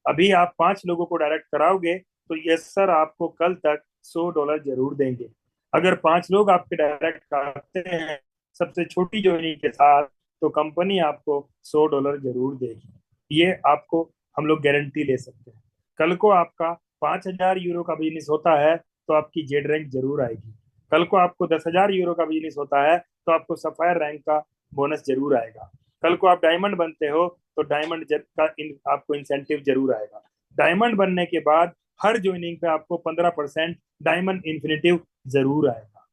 अभी आप 5 लोगों को डायरेक्ट कराओगे तो यस सर आपको कल तक $100 जरूर देंगे। अगर 5 लोग आपके डायरेक्ट कराते हैं सबसे छोटी ज्वाइनिंग के साथ, तो कंपनी आपको $100 जरूर देगी। ये आपको हम लोग गारंटी ले सकते हैं। कल को आपका 5,000 यूरो का बिजनेस होता है तो आपकी जेड रैंक जरूर आएगी। कल को आपको 10,000 यूरो का बिजनेस होता है तो आपको सफायर रैंक का बोनस जरूर आएगा। कल को आप डायमंड बनते हो तो डायमंड का आपको इंसेंटिव जरूर आएगा। डायमंड बनने के बाद हर ज्वाइनिंग पे आपको 15% डायमंड इन्फिनिटिव जरूर आएगा।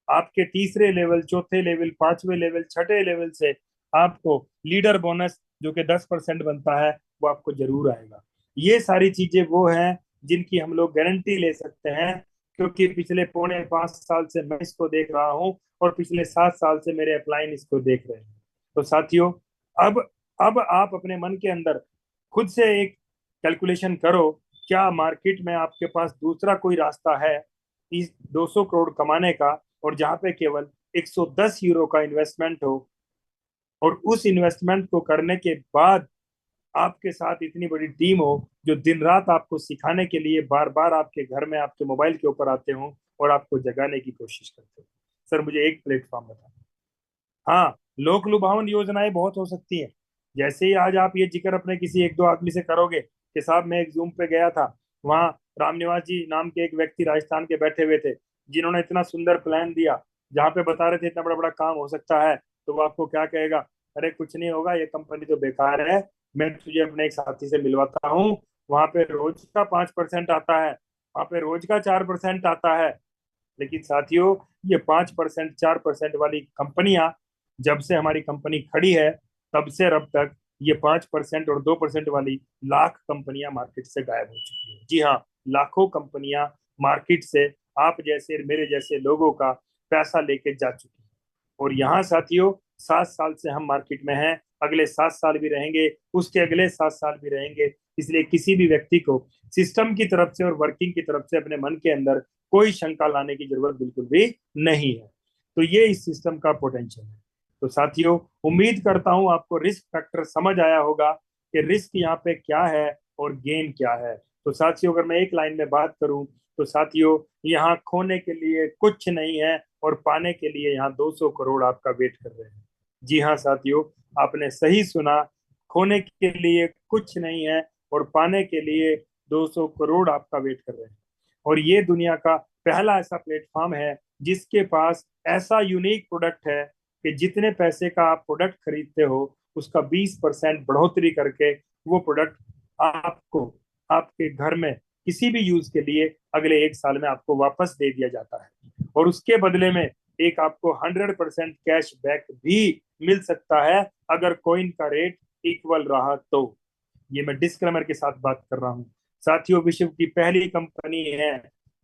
आपके तीसरे लेवल, चौथे लेवल, 5वें लेवल, छठे लेवल से आपको लीडर बोनस जो कि 10% बनता है वो आपको जरूर आएगा। ये सारी चीजें वो हैं जिनकी हम लोग गारंटी ले सकते हैं, क्योंकि पिछले 4.5 साल से मैं इसको देख रहा हूँ और पिछले 7 साल से मेरे अपलाइन इसको देख रहे हैं। तो साथियों, अब अब आप अपने मन के अंदर खुद से एक कैलकुलेशन करो, क्या मार्केट में आपके पास दूसरा कोई रास्ता है इस 200 करोड़ कमाने का, और जहां पे केवल 110 यूरो का इन्वेस्टमेंट हो, और उस इन्वेस्टमेंट को करने के बाद आपके साथ इतनी बड़ी टीम हो जो दिन रात आपको सिखाने के लिए बार बार आपके घर में, आपके मोबाइल के ऊपर आते हो और आपको जगाने की कोशिश करते हो। सर मुझे एक प्लेटफॉर्म बता। हाँ, लोक लुभावन योजनाएं बहुत हो सकती हैं। जैसे ही आज आप ये जिक्र अपने किसी 1-2 आदमी से करोगे कि साहब मैं एक जूम पे गया था, वहाँ रामनिवास जी नाम के एक व्यक्ति राजस्थान के बैठे हुए थे जिन्होंने इतना सुंदर प्लान दिया जहाँ पे बता रहे थे इतना बड़ा बड़ा काम हो सकता है, तो वो आपको क्या कहेगा? अरे कुछ नहीं होगा, ये कंपनी तो बेकार है, मैं तुझे अपने एक साथी से मिलवाता हूँ, वहां पे रोज का 5% आता है, वहां पे रोज का 4% आता है। लेकिन साथियों, ये 5% 4% वाली कंपनियां, जब से हमारी कंपनी खड़ी है तब से अब तक ये 5% और 2% वाली लाख कंपनियां मार्केट से गायब हो चुकी है। जी हाँ, लाखों कंपनियां मार्केट से आप जैसे मेरे जैसे लोगों का पैसा लेके जा चुकी है। और यहाँ साथियों 7 साल से हम मार्केट में हैं, अगले 7 साल भी रहेंगे, उसके अगले 7 साल भी रहेंगे। इसलिए किसी भी व्यक्ति को सिस्टम की तरफ से और वर्किंग की तरफ से अपने मन के अंदर कोई शंका लाने की जरूरत बिल्कुल भी नहीं है। तो ये इस सिस्टम का पोटेंशियल है। तो साथियों, उम्मीद करता हूं आपको रिस्क फैक्टर समझ आया होगा कि रिस्क यहाँ पे क्या है और गेन क्या है। तो साथियों, अगर मैं एक लाइन में बात करूं तो साथियों, यहाँ खोने के लिए कुछ नहीं है और पाने के लिए यहाँ 200 करोड़ आपका वेट कर रहे हैं। जी हाँ साथियों, आपने सही सुना, खोने के लिए कुछ नहीं है और पाने के लिए 200 करोड़ आपका वेट कर रहे हैं। और ये दुनिया का पहला ऐसा प्लेटफॉर्म है जिसके पास ऐसा यूनिक प्रोडक्ट है कि जितने पैसे का आप प्रोडक्ट खरीदते हो उसका 20% बढ़ोतरी करके वो प्रोडक्ट आपको आपके घर में किसी भी यूज के लिए अगले 1 साल में आपको वापस दे दिया जाता है। और उसके बदले में एक आपको 100% कैश बैक भी मिल सकता है अगर कॉइन का रेट इक्वल रहा तो। ये मैं डिस्क्लेमर के साथ बात कर रहा हूँ। साथियों, विश्व की पहली कंपनी है,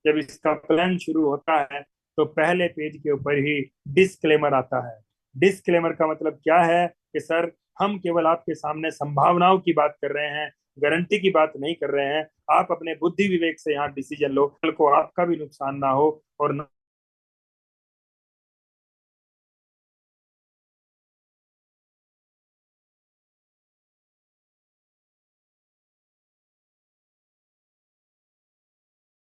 जब इसका प्लान शुरू होता है तो पहले पेज के ऊपर ही डिस्क्लेमर आता है। डिस्क्लेमर का मतलब क्या है कि सर हम केवल आपके सामने संभावनाओं की बात कर रहे हैं, गारंटी की बात नहीं कर रहे हैं। आप अपने बुद्धि विवेक से यहाँ डिसीजन लो, कल को आपका भी नुकसान ना हो और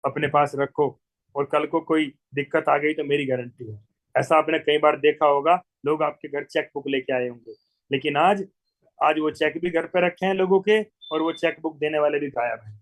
अपने पास रखो, और कल को कोई दिक्कत आ गई तो मेरी गारंटी है। ऐसा आपने कई बार देखा होगा, लोग आपके घर चेक बुक लेके आए होंगे, लेकिन आज आज वो चेक भी घर पे रखे हैं लोगों के, और वो चेक बुक देने वाले भी गायब हैं।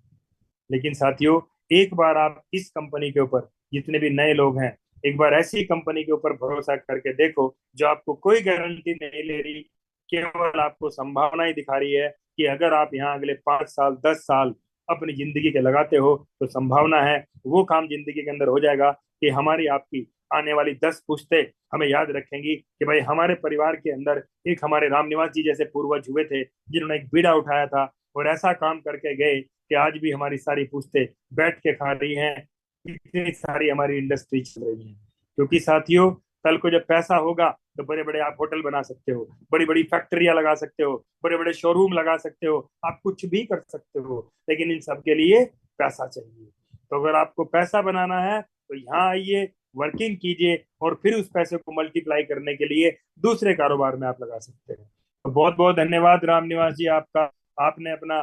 लेकिन साथियों, एक बार आप इस कंपनी के ऊपर, जितने भी नए लोग हैं, एक बार ऐसी कंपनी के ऊपर भरोसा करके देखो जो आपको कोई गारंटी नहीं ले रही, केवल आपको संभावनाएं दिखा रही है कि अगर आप यहाँ अगले 5 साल 10 साल अपनी जिंदगी के लगाते हो तो संभावना है वो काम जिंदगी के अंदर हो जाएगा कि हमारी आपकी आने वाली 10 पुश्तें हमें याद रखेंगी कि भाई हमारे परिवार के अंदर एक हमारे रामनिवास जी जैसे पूर्वज हुए थे, जिन्होंने एक बीड़ा उठाया था और ऐसा काम करके गए कि आज भी हमारी सारी पुश्तें बैठ के खा रही हैं, इतनी सारी हमारी इंडस्ट्री चल रही है। क्योंकि साथियों, कल को जब पैसा होगा तो बड़े बड़े आप होटल बना सकते हो, बड़ी बड़ी फैक्ट्रियां लगा सकते हो, बड़े बड़े शोरूम लगा सकते हो, आप कुछ भी कर सकते हो, लेकिन इन सब के लिए पैसा चाहिए। तो अगर आपको पैसा बनाना है तो यहाँ आइए, वर्किंग कीजिए, और फिर उस पैसे को मल्टीप्लाई करने के लिए दूसरे कारोबार में आप लगा सकते हैं। तो बहुत बहुत धन्यवाद रामनिवास जी आपका, आपने अपना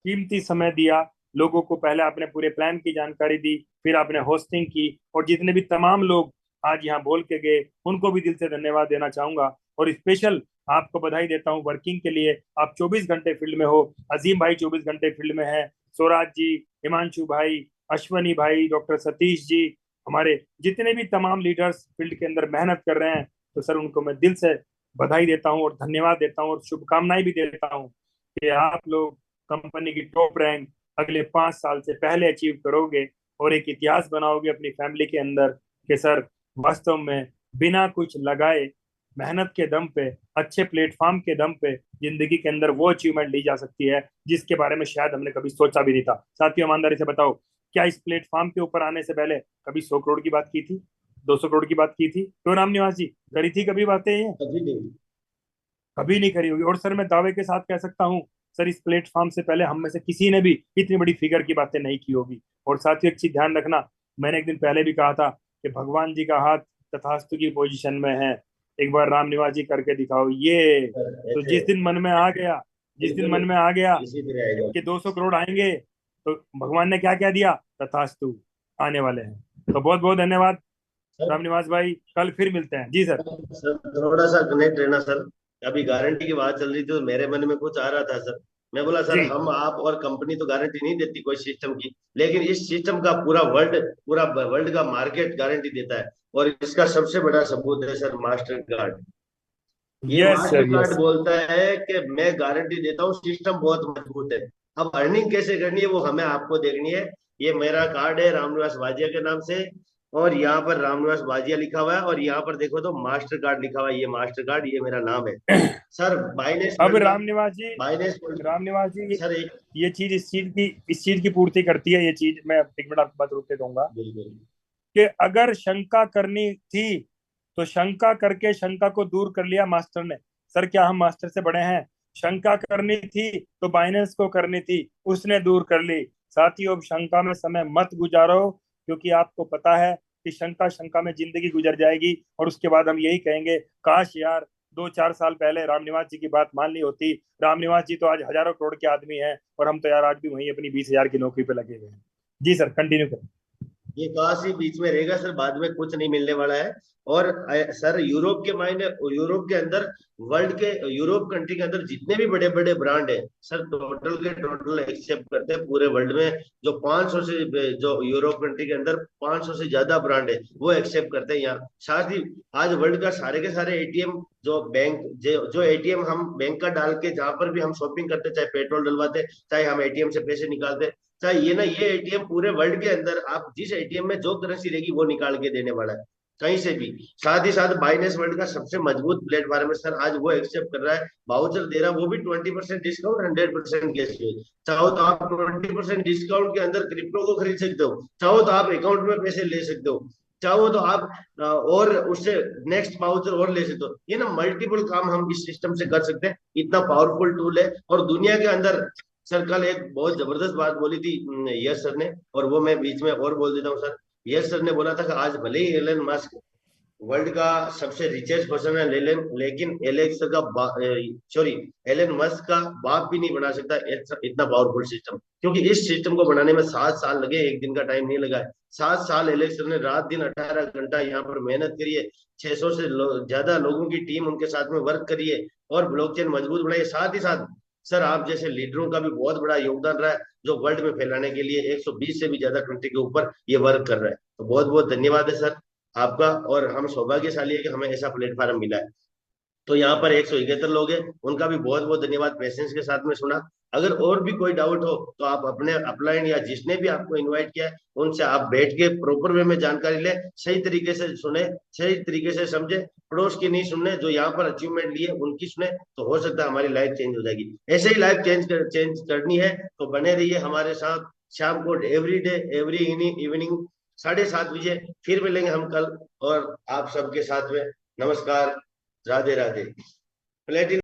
कीमती समय दिया लोगों को। पहले आपने पूरे प्लान की जानकारी दी, फिर आपने होस्टिंग की, और जितने भी तमाम लोग आज यहाँ बोल के गए उनको भी दिल से धन्यवाद देना चाहूंगा। और स्पेशल आपको बधाई देता हूँ वर्किंग के लिए। आप 24 घंटे फील्ड में हो, अजीम भाई 24 घंटे फील्ड में है, स्वराज जी, हिमांशु भाई, अश्वनी भाई, डॉक्टर सतीश जी, हमारे जितने भी तमाम लीडर्स फील्ड के अंदर मेहनत कर रहे हैं, तो सर उनको मैं दिल से बधाई देता हूँ और धन्यवाद देता हूँ और शुभकामनाएं भी देता हूँ कि आप लोग कंपनी की टॉप रैंक अगले 5 साल से पहले अचीव करोगे और एक इतिहास बनाओगे अपनी फैमिली के अंदर कि सर वास्तव में बिना कुछ लगाए, मेहनत के दम पे, अच्छे प्लेटफॉर्म के दम पे जिंदगी के अंदर वो अचीवमेंट ली जा सकती है जिसके बारे में शायद हमने कभी सोचा भी नहीं था। साथियों, ईमानदारी से बताओ, क्या इस प्लेटफॉर्म के ऊपर आने से पहले कभी 100 करोड़ की बात की थी, 200 करोड़ की बात की थी? तो रामनिवास जी, करी थी कभी बातें? ये कभी नहीं करी होगी। और सर मैं दावे के साथ कह सकता हूँ, सर इस प्लेटफॉर्म से पहले हम में से किसी ने भी इतनी बड़ी फिगर की बातें नहीं की होगी। और साथियों, एक चीज ध्यान रखना, मैंने एक दिन पहले भी कहा था कि भगवान जी का हाथ तथास्तु की पोजीशन में है। एक बार रामनिवास जी करके दिखाओ ये। तो जिस दिन मन में आ गया, जिस दिन मन में आ गया कि 200 करोड़ आएंगे, तो भगवान ने क्या कह दिया? तथास्तु, आने वाले हैं। तो बहुत बहुत धन्यवाद रामनिवास भाई, कल फिर मिलते हैं। जी सर। सर थोड़ा सा कनेक्ट रहना सर। अभी गारंटी की बात चल रही थी तो मेरे मन में कुछ आ रहा था सर। मैं बोला सर, जी हम आप और कंपनी तो गारंटी नहीं देती कोई सिस्टम की, लेकिन इस सिस्टम का पूरा वर्ल्ड का मार्केट गारंटी देता है। और इसका सबसे बड़ा सबूत है सर मास्टर कार्ड। ये yes master sir, card yes. बोलता है कि मैं गारंटी देता हूँ, सिस्टम बहुत मजबूत है। अब अर्निंग कैसे करनी है वो हमें आपको देखनी है। ये मेरा कार्ड है रामनिवास वाजिया के नाम से, और यहाँ पर रामनिवास वाजिया लिखा हुआ है, और यहाँ पर देखो तो मास्टर कार्ड लिखा हुआ है। ये मास्टर कार्ड, ये मेरा नाम है सर। बाइनेस अब वर्ल्ड का रामनिवास जी, बाइनेस रामनिवास जी, सर एक ये चीज इस चीज की पूर्ति करती है। ये चीज मैं एक मिनट आपको बात रोक के दूंगा बिल्कुल कि अगर शंका करनी थी तो शंका करके शंका को दूर कर लिया मास्टर ने। सर क्या हम मास्टर से बड़े हैं? शंका करनी थी तो बाइनेंस को करनी थी, उसने दूर कर ली। साथियों, अब शंका में समय मत गुजारो, क्योंकि आपको पता है कि शंका शंका में जिंदगी गुजर जाएगी, और उसके बाद हम यही कहेंगे, काश यार 2-4 साल पहले रामनिवास जी की बात मान ली होती। रामनिवास जी तो आज हजारों करोड़ के आदमी हैं, और हम तो यार आज भी वहीं अपनी 20,000 की नौकरी पे लगे हुए हैं। जी सर, कंटिन्यू करें। ये काश ही बीच में रहेगा सर, बाद में कुछ नहीं मिलने वाला है। और सर यूरोप के मायने, यूरोप के अंदर, वर्ल्ड के यूरोप कंट्री के अंदर जितने भी बड़े बड़े ब्रांड है सर, टोटल के टोटल एक्सेप्ट करते हैं पूरे वर्ल्ड में। जो 500 से, जो यूरोप कंट्री के अंदर 500 से ज्यादा ब्रांड है वो एक्सेप्ट करते हैं यहाँ। साथ ही आज वर्ल्ड का सारे के सारे एटीएम, जो बैंक, जो एटीएम हम बैंक का डाल के जहां पर भी हम शॉपिंग करते, चाहे पेट्रोल डलवाते, चाहे हम एटीएम से पैसे निकालते, चाहे ये एटीएम पूरे वर्ल्ड के अंदर आप जिस एटीएम में जो करेंसी रहेगी वो निकाल के देने वाला है कहीं से भी। साथ ही साथ बाइनेंस वर्ल्ड का सबसे मजबूत प्लेटफॉर्म है सर, आज वो एक्सेप्ट कर रहा है, वाउचर दे रहा है, वो भी 20% डिस्काउंट, 100% कैशबैक। चाहो तो आप 20% डिस्काउंट के अंदर क्रिप्टो को खरीद सकते हो, चाहो तो आप अकाउंट में पैसे ले सकते हो, चाहो तो आप और उससे नेक्स्ट वाउचर और ले सकते हो। ये ना मल्टीपल काम हम इस सिस्टम से कर सकते हैं, इतना पावरफुल टूल है। और दुनिया के अंदर सर, कल एक बहुत जबरदस्त बात बोली थी यश सर ने, और वो मैं बीच में और बोल देता हूँ सर। यश सर ने बोला था कि आज भले ही एलन मस्क वर्ल्ड का सबसे रिचेस्ट पर्सन है लेकिन एलन मस्क का बाप भी नहीं बना सकता इतना पावरफुल सिस्टम, क्योंकि इस सिस्टम को बनाने में 7 साल लगे, एक दिन का टाइम नहीं लगा है। 7 साल एलेक्स ने रात दिन 18 घंटा यहाँ पर मेहनत करी है, 600 से ज्यादा लोगों की टीम उनके साथ में वर्क करी है और ब्लॉकचेन मजबूत बनाई है। साथ ही साथ सर आप जैसे लीडरों का भी बहुत बड़ा योगदान रहा है, जो वर्ल्ड में फैलाने के लिए 120 से भी ज्यादा कंट्री के ऊपर ये वर्क कर रहा है। तो बहुत बहुत धन्यवाद है सर आपका, और हम सौभाग्यशाली है कि हमें ऐसा प्लेटफॉर्म मिला है। तो यहाँ पर 171 लोग हैं, उनका भी बहुत बहुत धन्यवाद, पेशेंस के साथ में सुना। अगर और भी कोई डाउट हो तो आप अपने अपलाइन या जिसने भी आपको इनवाइट किया है उनसे आप बैठ के प्रॉपर वे में जानकारी ले, सही तरीके से सुने, सही तरीके से समझे, पड़ोस की नहीं सुनने, जो यहाँ पर अचीवमेंट लिए उनकी सुने, तो हो सकता है हमारी लाइफ चेंज हो जाएगी। ऐसे ही लाइफ चेंज करनी है तो बने रहिए हमारे साथ शाम को एवरी डे एवरी इवनिंग 7:30 बजे फिर मिलेंगे हम कल, और आप सबके साथ में नमस्कार, राधे राधे। प्लेटिनम